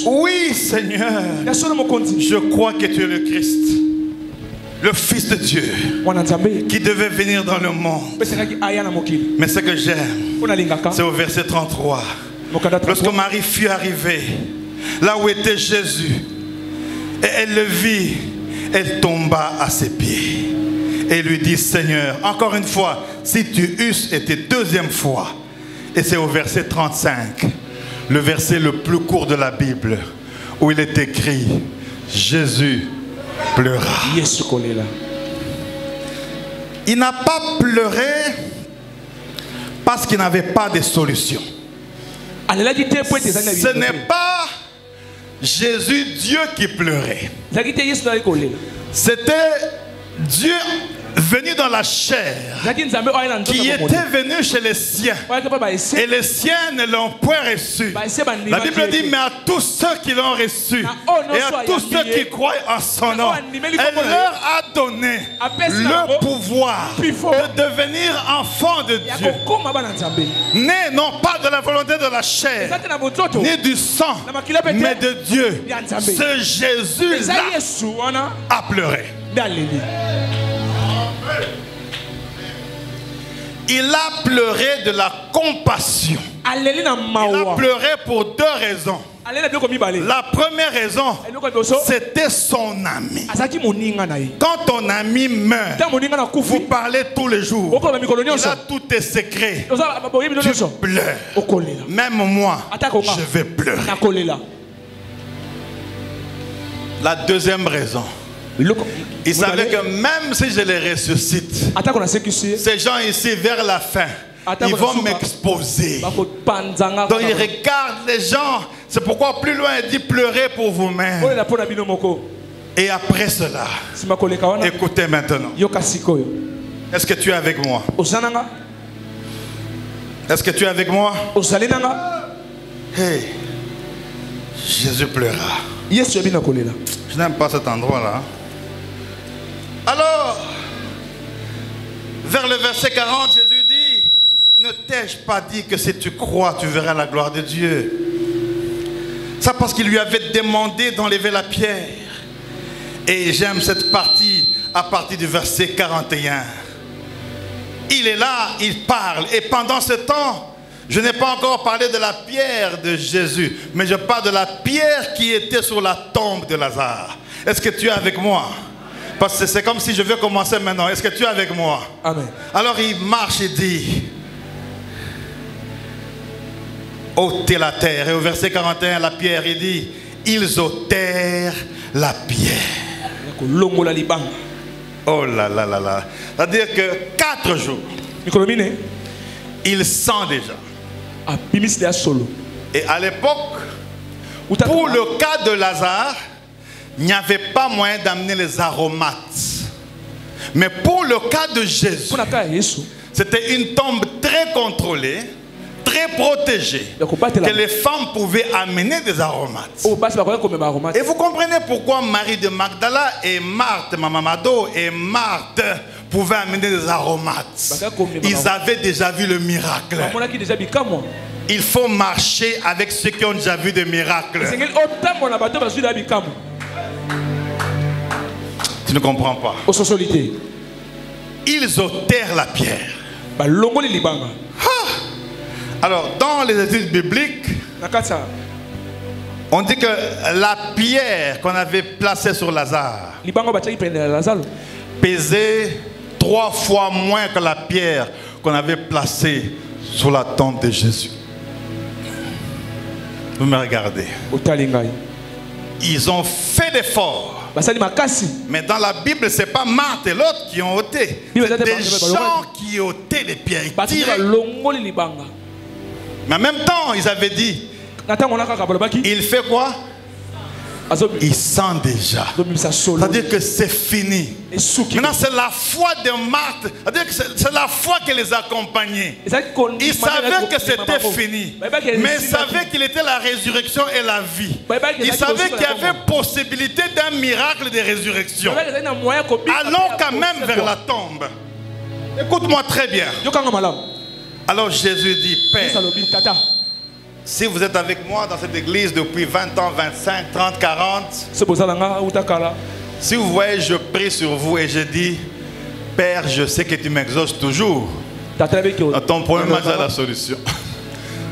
oui Seigneur, je crois que tu es le Christ, le Fils de Dieu, qui devait venir dans le monde. Mais ce que j'aime, c'est au verset 33. Lorsque Marie fut arrivée, là où était Jésus, et elle le vit, elle tomba à ses pieds. Et lui dit, Seigneur, encore une fois, si tu eusses été deuxième fois. Et c'est au verset 35. Le verset le plus court de la Bible, où il est écrit, Jésus pleura. Il n'a pas pleuré parce qu'il n'avait pas de solution. Ce n'est pas Jésus, Dieu qui pleurait. C'était Dieu venu dans la chair, qui était venu chez les siens, et les siens ne l'ont point reçu. La Bible dit, mais à tous ceux qui l'ont reçu, et à tous ceux qui croient en son nom, elle leur a donné le pouvoir de devenir enfants de Dieu, nés non pas de la volonté de la chair, ni du sang, mais de Dieu. Ce Jésus-là a pleuré. Il a pleuré de la compassion. Il a pleuré pour deux raisons. La première raison, c'était son ami. Quand ton ami meurt, vous parlez tous les jours. Il a tous tes secrets. Tu pleures. Même moi, je vais pleurer. La deuxième raison, il savait que même si je les ressuscite, ces gens ici vers la fin, ils vont m'exposer. Donc ils regardent les gens. C'est pourquoi plus loin il dit pleurez pour vous-même. Et après cela, écoutez maintenant. Est-ce que tu es avec moi? Est-ce que tu es avec moi? Hey, Jésus pleura. Je n'aime pas cet endroit-là. Alors, vers le verset 40, Jésus dit, ne t'ai-je pas dit que si tu crois, tu verras la gloire de Dieu? Ça parce qu'il lui avait demandé d'enlever la pierre. Et j'aime cette partie à partir du verset 41. Il est là, il parle. Et pendant ce temps, je n'ai pas encore parlé de la pierre de Jésus, mais je parle de la pierre qui était sur la tombe de Lazare. Est-ce que tu es avec moi? Parce que c'est comme si je vais commencer maintenant. Est-ce que tu es avec moi? Amen. Alors il marche et dit, ôtez la terre. Et au verset 41, la pierre, il dit, ils ôtèrent la pierre. Oh là là là là. C'est-à-dire que 4 jours, il sent déjà. Et à l'époque, pour le cas de Lazare, il n'y avait pas moyen d'amener les aromates. Mais pour le cas de Jésus, c'était une tombe très contrôlée, très protégée, que les femmes pouvaient amener des aromates. Et vous comprenez pourquoi Marie de Magdala et Marthe, Maman Mado et Marthe pouvaient amener des aromates. Ils avaient déjà vu le miracle. Il faut marcher avec ceux qui ont déjà vu des miracles. Tu ne comprends pas. Ils ôtèrent la pierre. Alors, dans les études bibliques, on dit que la pierre qu'on avait placée sur Lazare pesait 3 fois moins que la pierre qu'on avait placée sur la tombe de Jésus. Vous me regardez. Ils ont fait d'efforts. Mais dans la Bible, ce n'est pas Marthe et l'autre qui ont ôté. C'est des gens qui ôtaient les pierres. Ils tiraient. Mais en même temps, ils avaient dit, il fait quoi? Il sent déjà. C'est-à-dire que c'est fini. Maintenant, c'est la foi de Marthe. C'est-à-dire que c'est la foi qui les accompagnait. Ils savaient que c'était fini. Mais ils savaient qu'il était la résurrection et la vie. Ils savaient qu'il y avait possibilité d'un miracle de résurrection. Allons quand même vers la tombe. Écoute-moi très bien. Alors Jésus dit, Père, si vous êtes avec moi dans cette église depuis 20 ans, 25, 30, 40, si vous voyez, je prie sur vous et je dis, Père, je sais que tu m'exauces toujours. Ton problème, c'est la solution.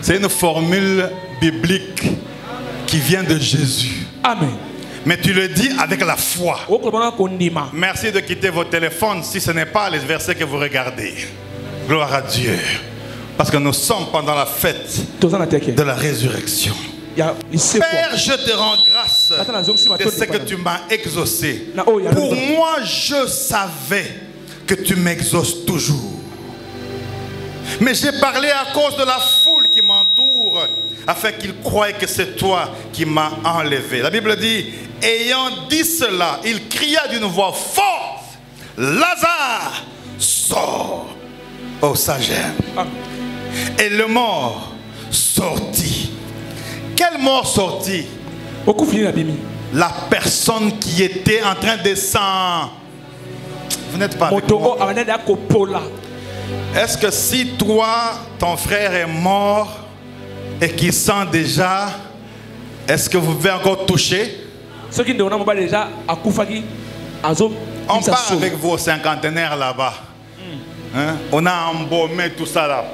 C'est une formule biblique qui vient de Jésus. Amen. Mais tu le dis avec la foi. Merci de quitter vos téléphones si ce n'est pas les versets que vous regardez. Gloire à Dieu. Parce que nous sommes pendant la fête de la résurrection. Père, je te rends grâce de ce que tu m'as exaucé. Pour moi, je savais que tu m'exauces toujours. Mais j'ai parlé à cause de la foule qui m'entoure, afin qu'ils croient que c'est toi qui m'as enlevé. La Bible dit, ayant dit cela, il cria d'une voix forte, Lazare, sors. Oh, ça j'aime. Et le mort sortit. Quel mort sortit? La personne qui était en train de s'en... Vous n'êtes pas avec moi. Est-ce que si toi, ton frère est mort et qu'il sent déjà, est-ce que vous pouvez encore toucher? On part avec vos cinquantenaires là-bas. Hein? On a embaumé tout ça là.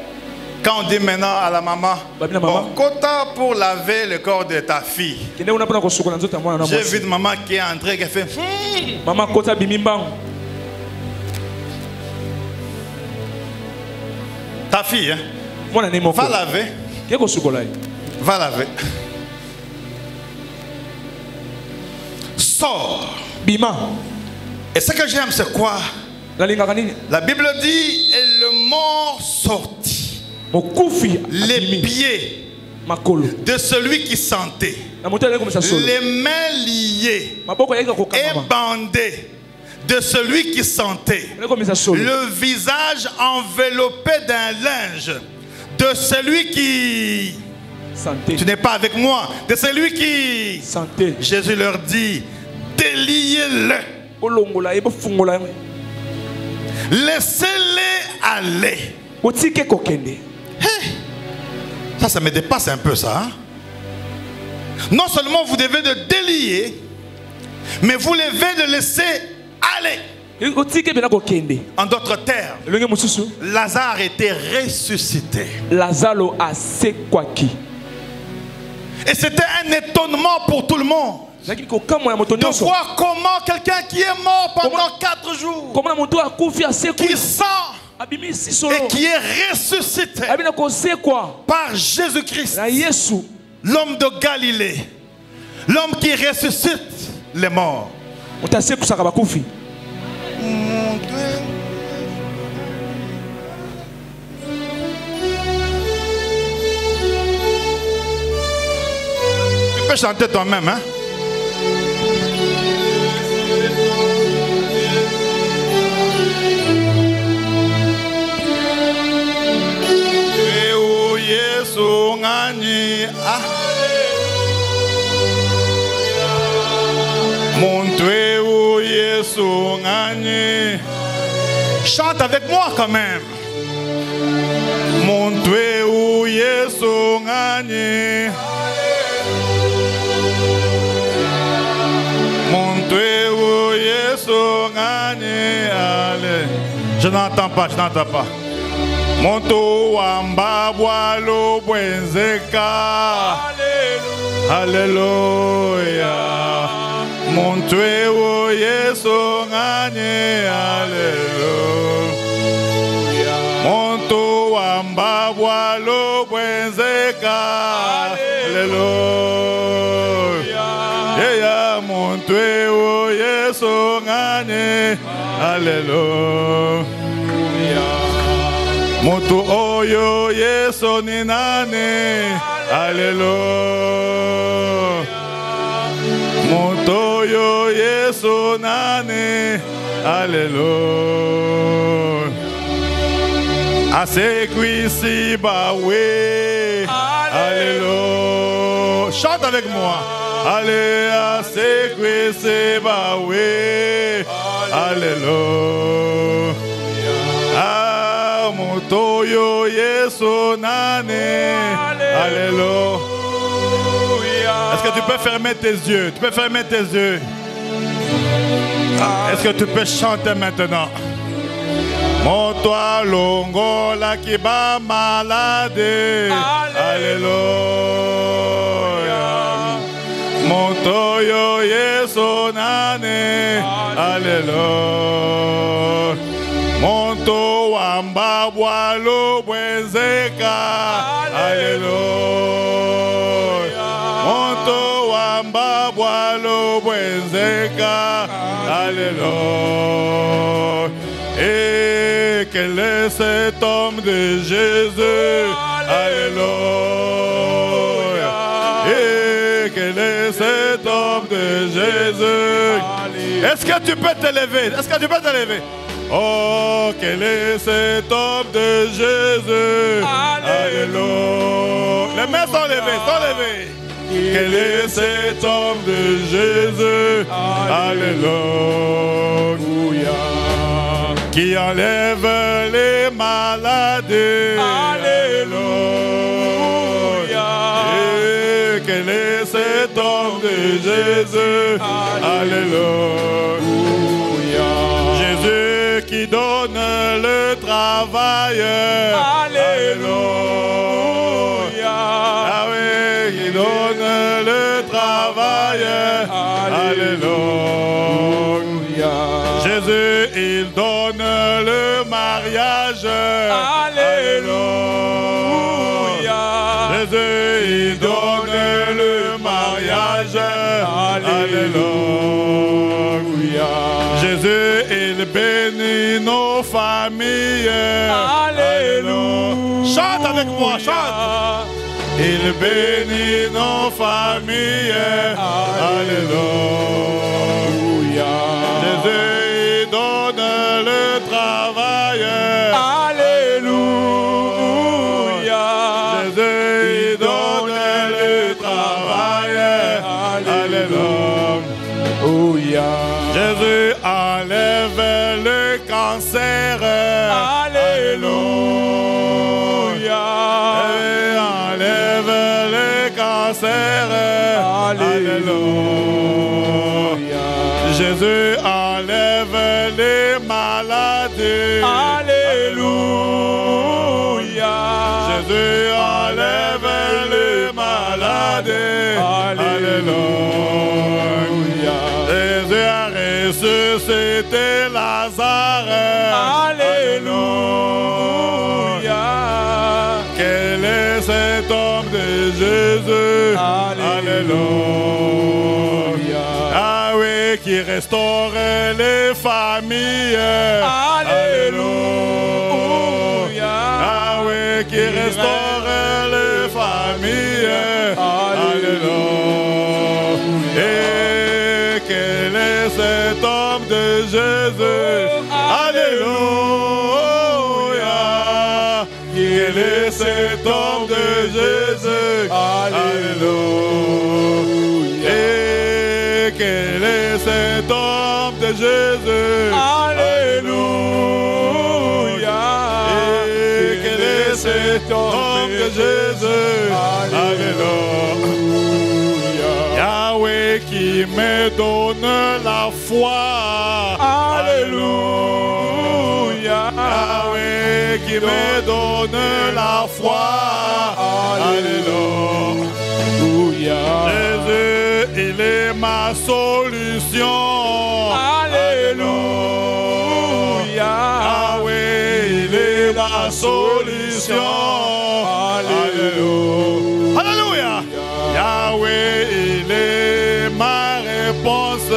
Quand on dit maintenant à la maman, bon, quota pour laver le corps de ta fille. J'ai vu une maman qui est entrée, qui a fait maman quota bimimbang. Ta fille, hein? Va laver. Va laver. Sors. Bima. Et ce que j'aime, c'est quoi? La Bible dit, et le mort sortit. Les pieds de celui qui sentait, les mains liées et bandées de celui qui sentait, le visage enveloppé d'un linge de celui qui sentait. Tu n'es pas avec moi, de celui qui sentait. Jésus leur dit, déliez-le, laissez-les aller. Ça me dépasse un peu ça. Hein? Non seulement vous devez le délier, mais vous devez le laisser aller. En d'autres termes, Lazare était ressuscité. Et c'était un étonnement pour tout le monde de voir comment quelqu'un qui est mort pendant 4 jours, qui sent et qui est ressuscité par Jésus-Christ, l'homme de Galilée, l'homme qui ressuscite les morts. Tu peux chanter toi-même, hein? Montre où Yesu ngani. Chante avec moi quand même. Montre où Yesu ngani. Montre où Yesu ngani. Allez. Je n'entends pas, je n'entends pas. Monto wamba boalo bwenzeka. Alléluia. Montre où Yesu ngani. Alléluia. Monto wamba boalo bwenzeka. Alléluia. Yeah, montre où Yesu ngani. Alléluia. Moto oyo Yesu ni nani. Alléluia. Moto oyo Yesu nani. Alléluia. Asekwisi bawe. Alléluia. Chante avec moi. Allez, asekwisi bawe. Alléluia. Motoyo Yesu nani. Alléluia. Est-ce que tu peux fermer tes yeux? Tu peux fermer tes yeux. Est-ce que tu peux chanter maintenant? Montoa longo la kiba malade. Alléluia. Motoyo Yesu nani. Alléluia. Monto wamba boalo bwenzeka. Alléluia. Monto wamba boalo bwenzeka. Alléluia. Et quel est cet homme de Jésus? Alléluia. Et quel est cet homme de Jésus? Est-ce que tu peux te lever? Est-ce que tu peux te lever? Oh, quel est cet homme de Jésus? Alléluia. Les mains sont levées, sont levées. Quel est cet homme de Jésus? Alléluia. Qui enlève les maladies. Alléluia. Et quel est cet homme de Jésus? Alléluia. Jésus qui donne le travail. Alléluia. Ah oui, qui donne le travail. Alléluia. Jésus, il donne le mariage. Alléluia. Jésus, il donne le mariage. Alléluia. Jésus, il bénit nos familles. Alléluia. Chante avec moi, chante. Il bénit nos familles. Alléluia. Jésus, il donne le travail. Alléluia. Jésus, il donne le travail. Alléluia. Jésus enlève le cancer. Alléluia. Enlève le cancer. Alléluia. Jésus enlève les maladies. Alléluia. Jésus enlève les maladies. Alléluia. Jésus a ressuscité Lazare. Alléluia. Quel est cet homme de Jésus? Alléluia. Ah oui, qui restaure les familles. Alléluia. Ah oui, qui restaure les familles. Alléluia. Et quel est cet homme de Jésus? Alléluia. Quel est cet homme de Jésus? Alléluia. est cet homme de Jésus? Alléluia. Et quel est cet homme de Jésus? Alléluia. Yahweh qui me donne la foi. Alléluia. Yahweh qui me donne la foi. Alléluia. Jésus, il est ma solution. Alléluia. Yahweh, il est la solution. Alléluia. Alléluia. Yahweh, il est ma réponse.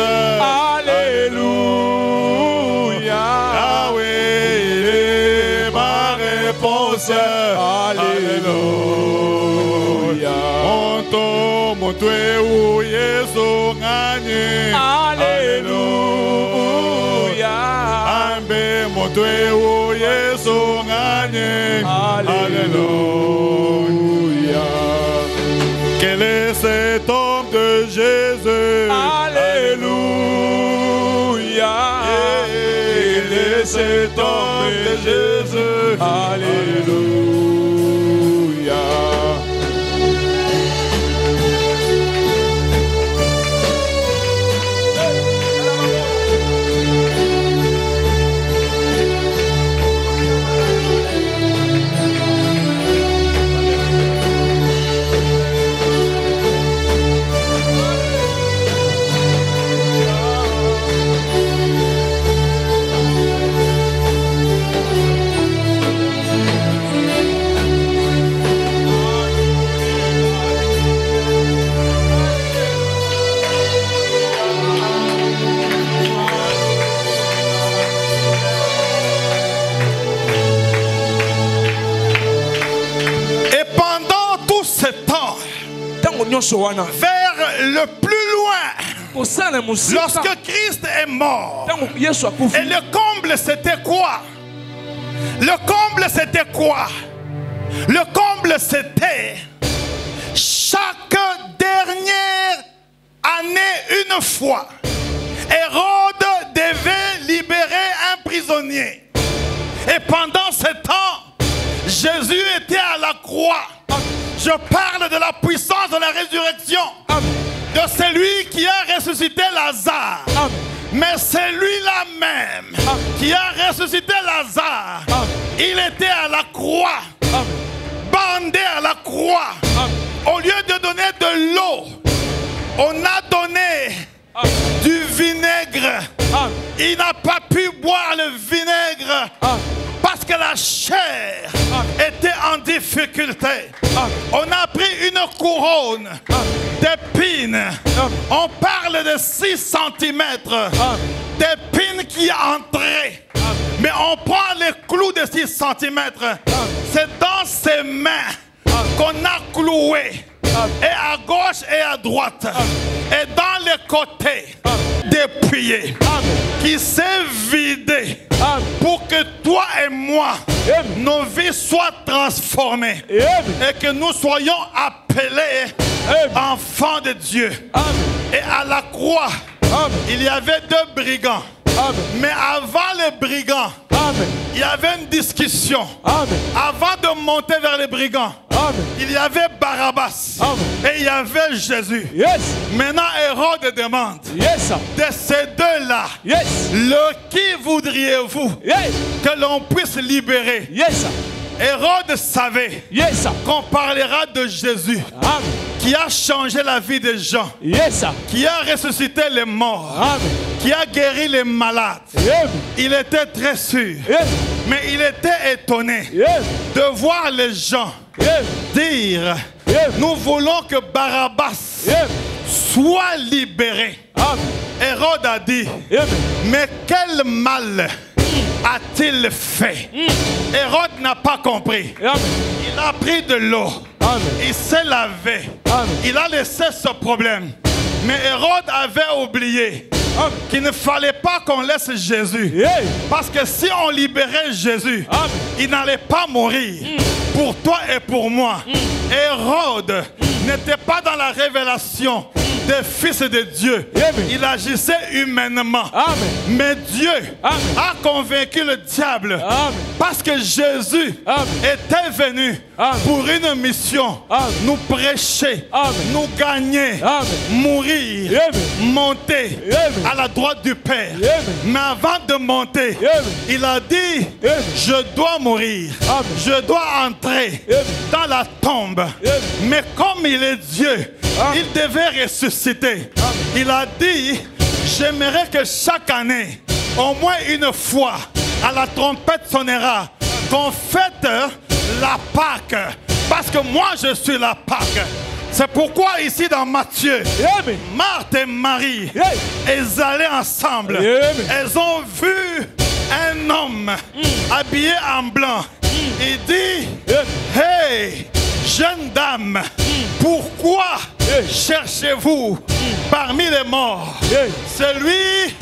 Alléluia. Yahweh, il est ma réponse. Alléluia. Monto où Yesu ngani. Alléluia. Ambe monto où Yesu ngani. Alléluia. Quel est cet homme de Jésus? Alléluia. Quel est cet homme de Jésus? Alléluia. Vers le plus loin, lorsque Christ est mort, et le comble c'était quoi? Le comble c'était quoi? Le comble c'était chaque dernière année une fois, Hérode devait libérer un prisonnier. Et pendant ce temps, Jésus était à la croix. Je parle de la puissance de la résurrection. De celui qui a ressuscité Lazare. Mais celui-là même qui a ressuscité Lazare, il était à la croix, bandé à la croix. Au lieu de donner de l'eau, on a donné du vinaigre. Il n'a pas pu boire le vinaigre parce que la chair était en difficulté. On a pris une couronne d'épines. On parle de 6 cm d'épines qui entraient. Mais on prend les clous de 6 cm. C'est dans ses mains qu'on a cloué. Et à gauche et à droite. Et dans les côtés des pieds. Qui s'est vidé. Pour que toi et moi, nos vies soient transformées. Et que nous soyons appelés enfants de Dieu. Et à la croix, il y avait 2 brigands. Mais avant les brigands, il y avait une discussion. Avant de monter vers les brigands, il y avait Barabbas. Et il y avait Jésus. Maintenant, Hérode demande de ces deux-là, qui voudriez-vous que l'on puisse libérer? Hérode savait qu'on parlera de Jésus. Qui a changé la vie des gens. Qui a ressuscité les morts. Qui a guéri les malades. Il était très sûr. Mais il était étonné de voir les gens dire: nous voulons que Barabbas soit libéré. Hérode a dit: mais quel mal a-t-il fait? Hérode n'a pas compris. Il a pris de l'eau. Il s'est lavé. Il a laissé ce problème. Mais Hérode avait oublié qu'il ne fallait pas qu'on laisse Jésus. Parce que si on libérait Jésus, il n'allait pas mourir pour toi et pour moi. Hérode n'était pas dans la révélation des fils de Dieu. Il agissait humainement. Mais Dieu a convaincu le diable parce que Jésus était venu pour une mission. Nous prêcher, nous gagner, mourir, monter à la droite du Père. Mais avant de monter, il a dit, je dois mourir, je dois entrer dans la tombe. Mais comme il est Dieu, il devait ressusciter. Il a dit, j'aimerais que chaque année, au moins une fois, à la trompette sonnera, qu'on fête la Pâque. Parce que moi, je suis la Pâque. C'est pourquoi ici dans Matthieu, Marthe et Marie, elles allaient ensemble. Elles ont vu un homme habillé en blanc. Il dit, hey, jeune dame, pourquoi cherchez-vous parmi les morts celui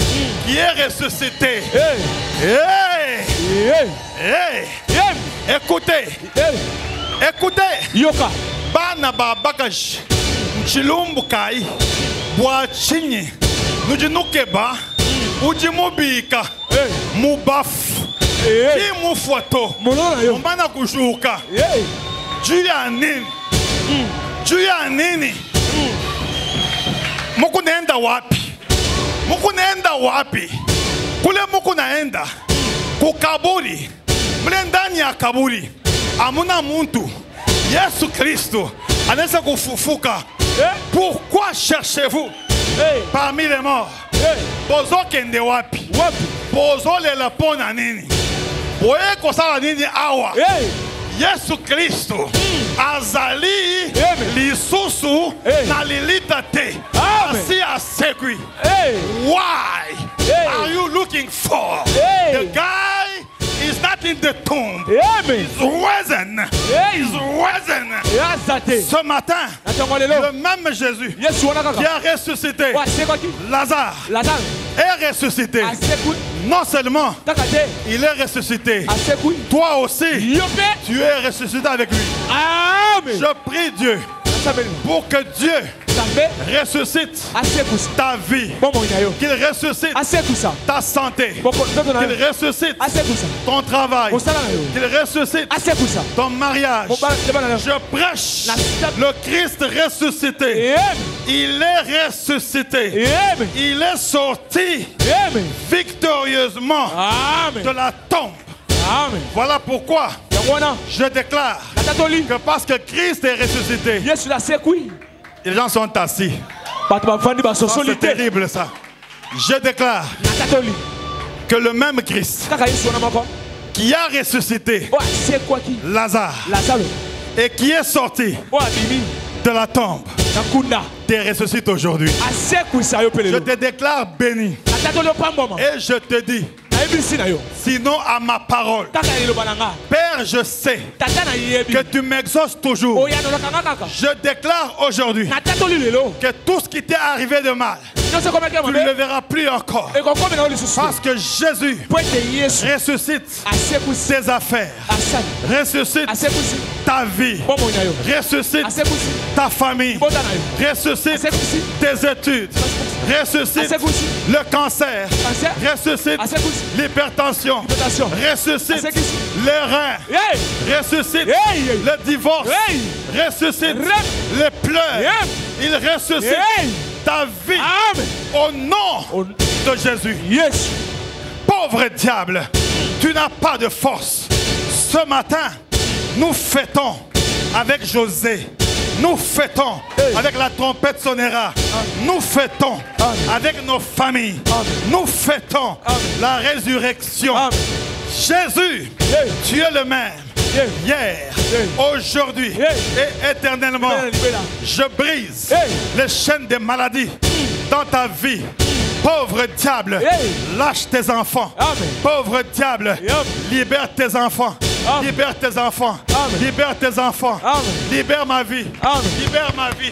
qui est ressuscité? Écoutez, écoutez. Bana babakash, Chilumbukai, Boachini, Nujinukeba, Ujimubika, Mubaf, Mufoto, Mumana Kujuka, Juyanini, Juyanini, Mukunenda wapi, Mukunenda wapi, Kule Mukunaenda, Kukaburi, Mlendani ya Kaburi, Amuna Muntu. Jésus Christ, anessa kufufuka. Pourquoi cherchez-vous parmi les morts? Bozo kende wapi? Bozo le lapona nini? Boye kosala nini awa? Jésus Christ azali lisusu na lilita te. Asi asekwi. Why are you looking for? The guy is not in the tomb. He's risen. He's risen. Ce matin, le même Jésus qui a ressuscité Lazare est ressuscité. Non seulement il est ressuscité, toi aussi tu es ressuscité avec lui. Je prie Dieu pour que Dieu ressuscite ta vie, qu'il ressuscite ta santé, qu'il ressuscite ton travail, qu'il ressuscite ton mariage. Je prêche le Christ ressuscité. Il est ressuscité. Il est sorti victorieusement de la tombe. Voilà pourquoi je déclare que parce que Christ est ressuscité, les gens sont assis. C'est terrible ça. Je déclare que le même Christ qui a ressuscité Lazare et qui est sorti de la tombe te ressuscite aujourd'hui. Je te déclare béni. Et je te dis, sinon à ma parole, Père, je sais que tu m'exauces toujours. Je déclare aujourd'hui que tout ce qui t'est arrivé de mal, tu ne le verras plus encore. Parce que Jésus ressuscite tes affaires, ressuscite ta vie, ressuscite ta famille, ressuscite tes études, ressuscite le cancer, ressuscite l'hypertension, ressuscite les reins, ressuscite le divorce, ressuscite les pleurs. Il ressuscite ta vie au nom de Jésus. Pauvre diable, tu n'as pas de force. Ce matin, nous fêtons avec José. Nous fêtons avec la trompette sonnera. Nous fêtons avec nos familles. Nous fêtons la résurrection. Jésus, tu es le même. Hier, aujourd'hui et éternellement. Je brise les chaînes des maladies dans ta vie. Pauvre diable, lâche tes enfants. Pauvre diable, libère tes enfants. Libère tes enfants. Libère tes enfants. Libère ma vie. Libère ma vie.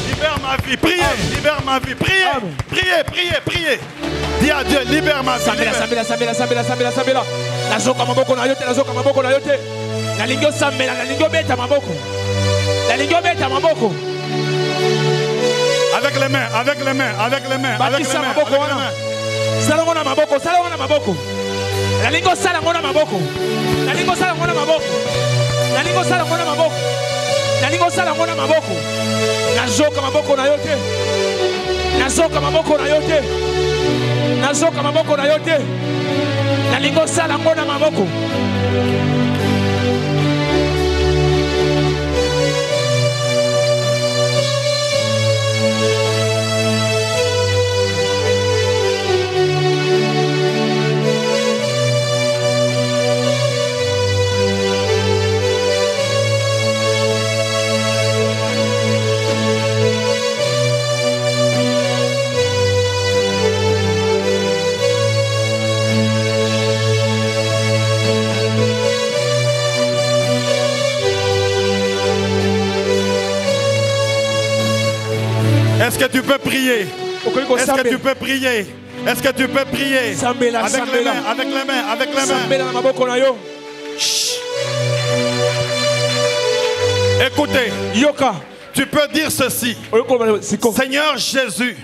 Libère ma vie. Priez. Libère ma vie. Priez. Priez, priez, priez. Dis à Dieu, libère ma vie. Avec les les mains, avec les mains, avec les mains, avec les mains, avec les mains. Salangona maboko, salangona maboko. Nalingo salangona maboko. Nalingo salangona maboko. Nalingo salangona maboko. Nalingo salangona maboko. Nazoka maboko na yote. Nazoka maboko na yote. Nazoka maboko na yote. Nalingo salangona maboko. Est-ce que tu peux prier? Est-ce que tu peux prier? Est-ce que tu peux prier? Avec les mains, avec les mains, avec les mains. Chut. Écoutez, tu peux dire ceci. Seigneur Jésus.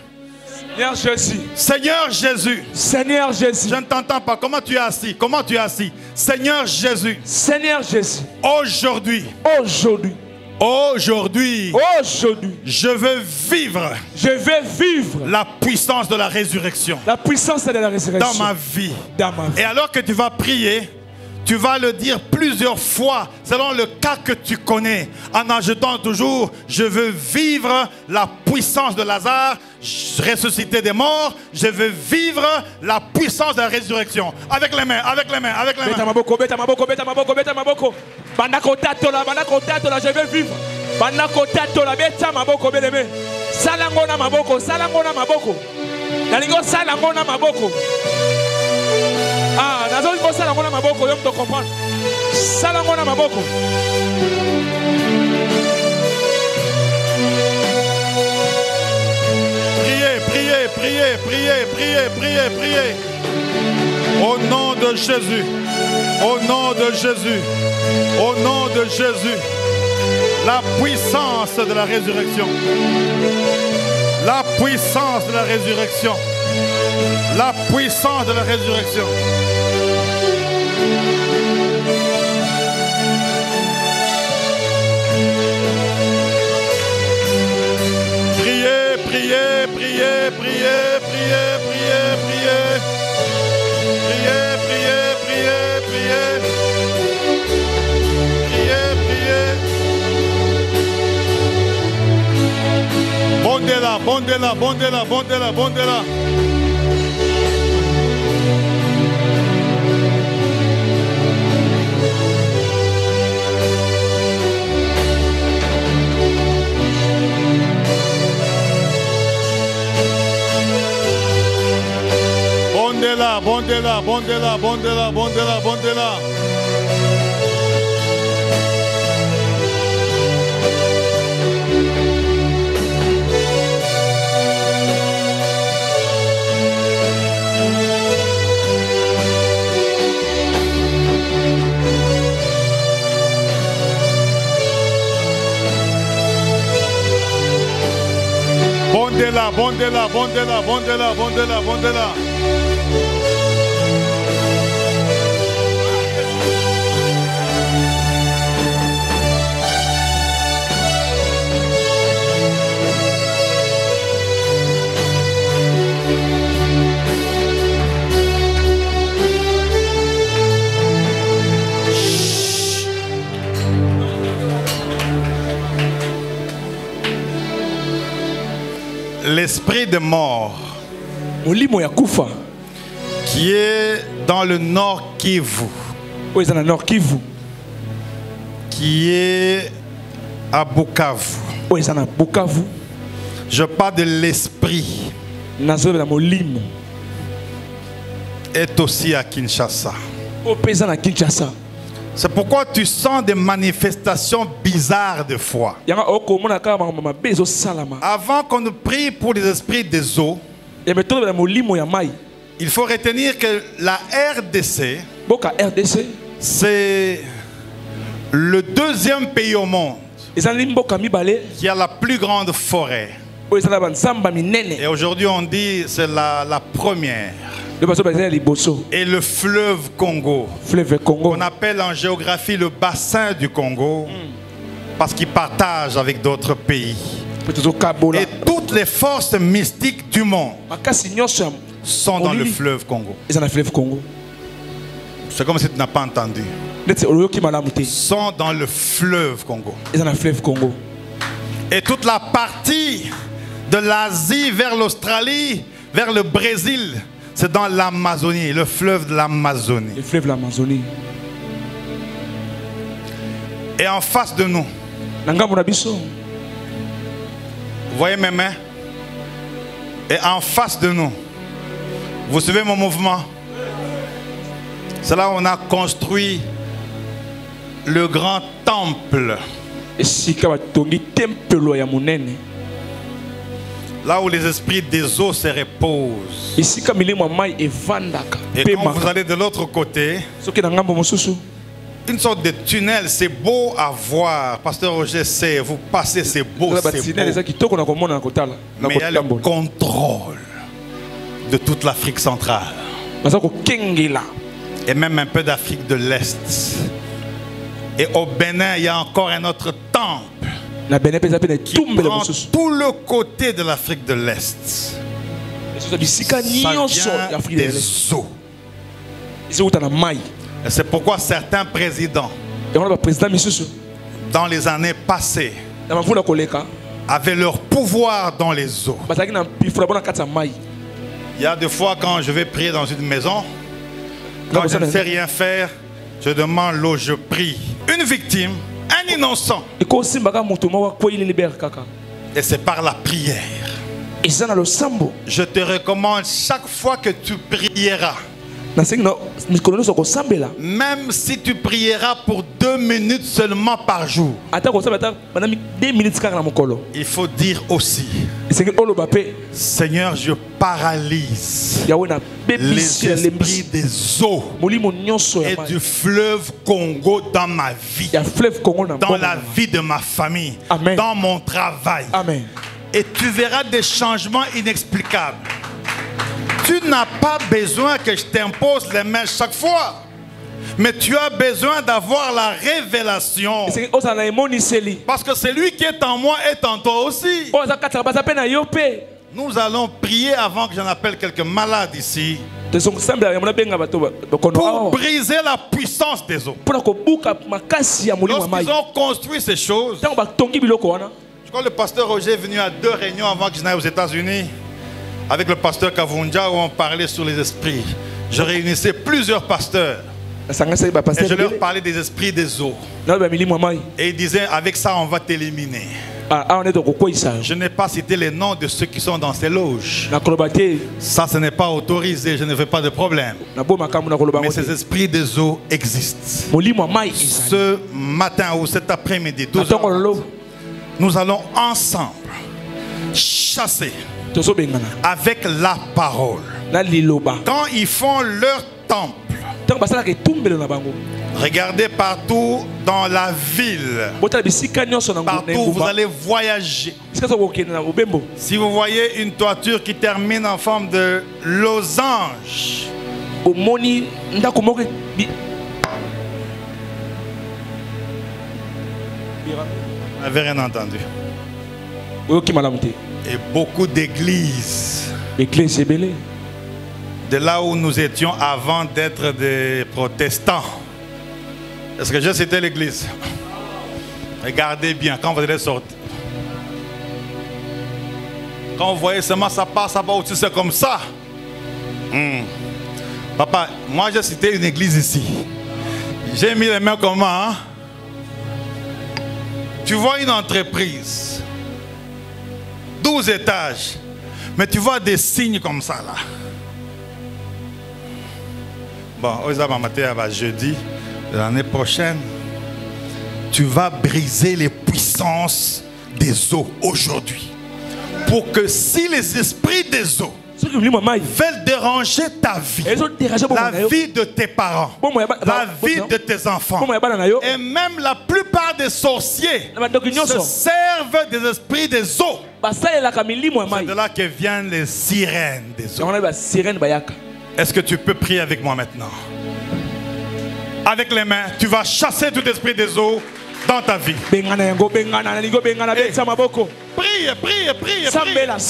Seigneur Jésus. Seigneur Jésus. Seigneur Jésus. Je ne t'entends pas. Comment tu es assis? Comment tu es assis? Seigneur Jésus. Seigneur Jésus. Aujourd'hui. Aujourd'hui. Aujourd'hui, je veux vivre la puissance de la résurrection. La puissance de la résurrection. Dans ma vie. Et alors que tu vas prier, tu vas le dire plusieurs fois selon le cas que tu connais, en ajoutant toujours: je veux vivre la puissance de Lazare, ressuscité des morts, je veux vivre la puissance de la résurrection. Avec les mains, avec les mains, avec les mains. Je veux vivre. Salangona maboko, salangona maboko. Nalingo salangona maboko. Ah, nazoli ko salangona maboko, yo me comprendre. Salangona maboko. Priez, priez, priez, priez, priez, priez, priez. Au nom de Jésus. Au nom de Jésus. Au nom de Jésus. La puissance de la résurrection. La puissance de la résurrection. La puissance de la résurrection. Priez, priez, priez, priez, priez, priez, priez. Priez, priez, priez, priez. Priez, priez. Bondez-la, bondez-la, bondez-la, bondez-la, bondez-la. Bondez-la, bondez-la, bondez-la, bondez-la, bondez-la, bondez-la. Bondez-la, bondez-la, bondez-la, bondez-la, bondez-la, bondez-la. L'esprit de mort qui est dans le nord Kivu, qui est à Bukavu. Je parle de l'esprit est aussi à Kinshasa. C'est pourquoi tu sens des manifestations bizarres de foi. Avant qu'on ne prie pour les esprits des eaux, il faut retenir que la RDC, c'est le deuxième pays au monde qui a la plus grande forêt. Et aujourd'hui on dit c'est la première. Et le fleuve Congo, on appelle en géographie le bassin du Congo, parce qu'il partage avec d'autres pays. Et toutes les forces mystiques du monde sont dans le fleuve Congo. C'est comme si tu n'as pas entendu. Ils sont dans le fleuve Congo. Et toute la partie de l'Asie vers l'Australie, vers le Brésil, c'est dans l'Amazonie, le fleuve de l'Amazonie. Le fleuve de l'Amazonie. Et en face de nous, vous voyez mes mains? Et en face de nous, vous suivez mon mouvement? C'est là où on a construit le grand temple. Là où les esprits des eaux se reposent. Et quand vous allez de l'autre côté, une sorte de tunnel, c'est beau à voir. Pasteur Roger sait, vous passez, c'est beau, c'est beau. Mais il y a le contrôle de toute l'Afrique centrale. Et même un peu d'Afrique de l'Est. Et au Bénin, il y a encore un autre temple qui prend tout le côté de l'Afrique de l'Est. Ça vient des eaux. Et c'est pourquoi certains présidents, dans les années passées, avaient leur pouvoir dans les eaux. Il y a des fois quand je vais prier dans une maison, quand je ne sais rien faire, je demande l'eau, je prie. Une victime, un innocent. Et c'est par la prière. Je te recommande chaque fois que tu prieras, même si tu prieras pour 2 minutes seulement par jour, il faut dire aussi, Seigneur, je paralyse les esprits des eaux et du fleuve Congo dans ma vie, dans la vie de ma famille, dans mon travail. Et tu verras des changements inexplicables. Tu n'as pas besoin que je t'impose les mains chaque fois. Mais tu as besoin d'avoir la révélation. Parce que celui qui est en moi est en toi aussi. Nous allons prier avant que j'en appelle quelques malades ici. Pour briser la puissance des eaux. Lorsqu'ils ont construit ces choses, je crois que le pasteur Roger est venu à 2 réunions avant que je n'aille aux États-Unis. Avec le pasteur Kavunja, où on parlait sur les esprits. Je réunissais plusieurs pasteurs. Et je leur parlais des esprits des eaux. Et ils disaient, avec ça on va t'éliminer. Je n'ai pas cité les noms de ceux qui sont dans ces loges. Ça, ce n'est pas autorisé, je ne fais pas de problème. Mais ces esprits des eaux existent. Ce matin ou cet après-midi, nous allons ensemble chasser avec la parole. Quand ils font leur temple, regardez partout dans la ville, partout où vous allez voyager. Si vous voyez une toiture qui termine en forme de losange, vous n'avez rien entendu. Et beaucoup d'églises, de là où nous étions avant d'être des protestants. Est-ce que j'ai cité l'église? Regardez bien quand vous allez sortir. Quand vous voyez seulement ça passe au-dessus, c'est comme ça. Papa, moi j'ai cité une église ici. J'ai mis les mains comment, hein? Tu vois une entreprise, 12 étages, mais tu vois des signes comme ça là. Bon, jeudi de l'année prochaine, tu vas briser les puissances des eaux aujourd'hui. Pour que si les esprits des eaux veulent déranger ta vie, la vie de tes parents, la vie de tes enfants. Et même la plupart des sorciers se servent des esprits des eaux. C'est de là que viennent les sirènes des eaux. Est-ce que tu peux prier avec moi maintenant? Avec les mains, tu vas chasser tout esprit des eaux dans ta vie. Prie, prie. Sambela. Je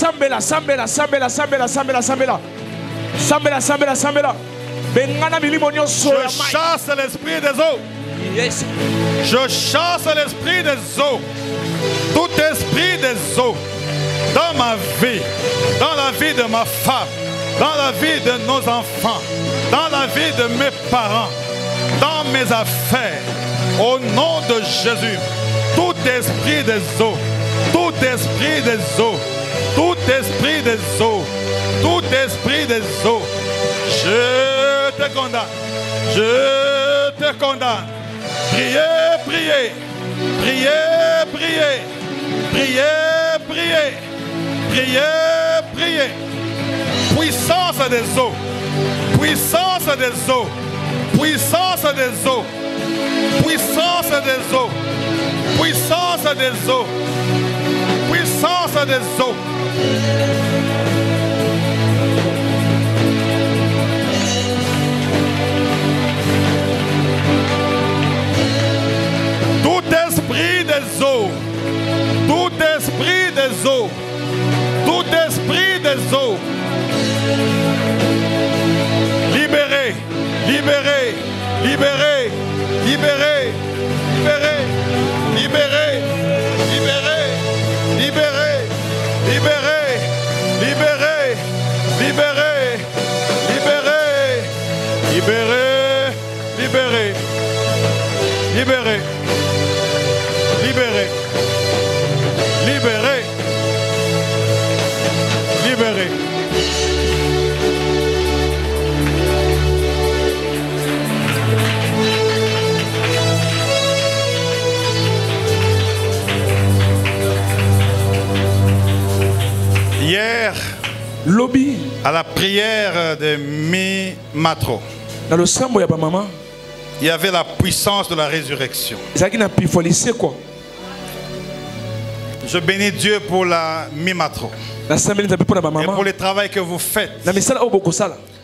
chasse l'esprit des eaux. Yes. Je chasse l'esprit des eaux. Tout esprit des eaux dans ma vie, dans la vie de ma femme, dans la vie de nos enfants, dans la vie de mes parents, dans mes affaires, au nom de Jésus, tout esprit des eaux, tout esprit des eaux, tout esprit des eaux, tout esprit des eaux, je te condamne, je te condamne. Priez, priez, priez, priez, priez, priez, priez, priez. Puissance des eaux, puissance des eaux, puissance des eaux, puissance des eaux, puissance des eaux, puissance des eaux. Tout esprit des eaux, tout esprit des eaux, tout esprit des eaux, libérez, libérez, libérez, libérez, libérez, libérez, libérez, libérez, libérez, libérez, libérez, libérez, libérez, libérez, libérez. Libéré, libéré, libéré. Hier, lobby, à la prière de Mi-Matro, dans le sambo ya ba maman, il y avait la puissance de la résurrection. Je bénis Dieu pour la Mi-Matro et pour le travail que vous faites.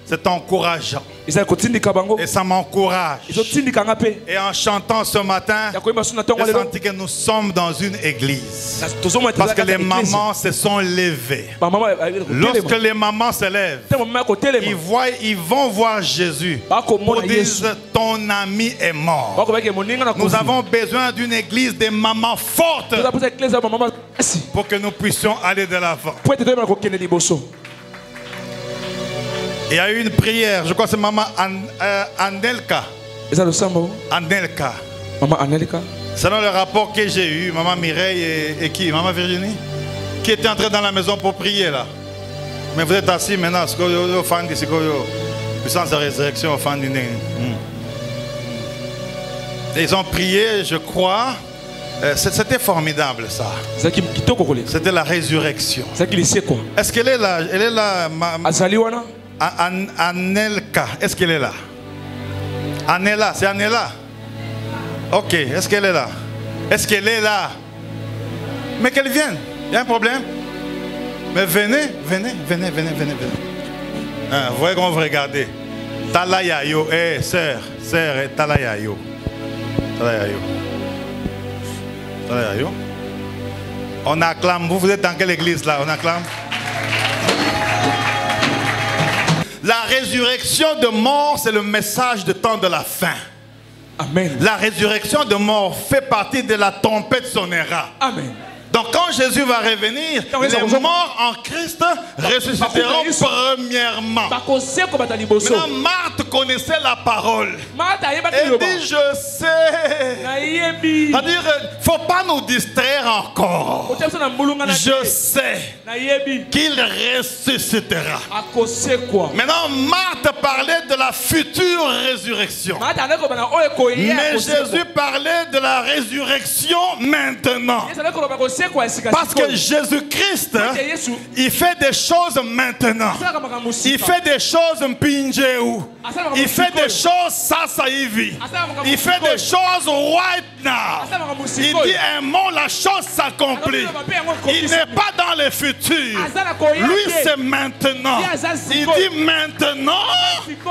C'est encourageant et ça m'encourage. Et en chantant ce matin, j'ai senti que nous sommes dans une église parce que les mamans se sont levées. Lorsque les mamans se lèvent, ils vont voir Jésus pour dire ton ami est mort. Nous avons besoin d'une église de mamans fortes pour que nous puissions aller de l'avant. Il y a eu une prière, je crois que c'est maman Anelka. Anelka. Maman Anelka. Selon le rapport que j'ai eu, maman Mireille et qui? Maman Virginie? Qui était entrée dans la maison pour prier là. Mais vous êtes assis maintenant, puissance de résurrection, et ils ont prié, je crois. C'était formidable ça. C'était la résurrection. Est-ce qu'elle est là? Elle est là, Anelka, est-ce qu'elle est là? Anela, c'est Anela. Ok, est-ce qu'elle est là? Est-ce qu'elle est là? Mais qu'elle vienne, il y a un problème. Mais venez. Vous voyez comment vous regardez. Talayayo, sœur, Talayayo. On acclame, vous êtes dans quelle église là? On acclame. La résurrection de mort, c'est le message de temps de la fin. Amen. La résurrection de mort fait partie de la trompette sonnera. Amen. Donc quand Jésus va revenir, les morts en Christ ressusciteront premièrement. Maintenant, Marthe connaissait la parole. Elle dit, je sais. C'est-à-dire, il ne faut pas nous distraire encore. Je sais qu'il ressuscitera. Maintenant, Marthe parlait de la future résurrection. Mais Jésus parlait de la résurrection maintenant. Parce que Jésus-Christ il fait des choses maintenant. Il fait des choses mpinjeu. Il fait des choses sasa hivi. Il fait des choses right now. Il dit un mot, la chose s'accomplit. Il n'est pas dans le futur. Lui, c'est maintenant. Il dit maintenant,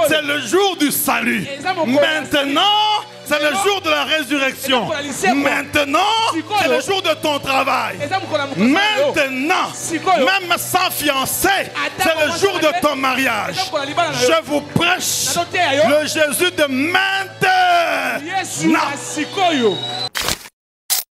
c'est le jour du salut. Maintenant, c'est le jour de la résurrection. Maintenant, c'est le jour de ton travail. Maintenant, même sans fiancé, c'est le jour de ton mariage. Je vous prêche le Jésus de maintenant.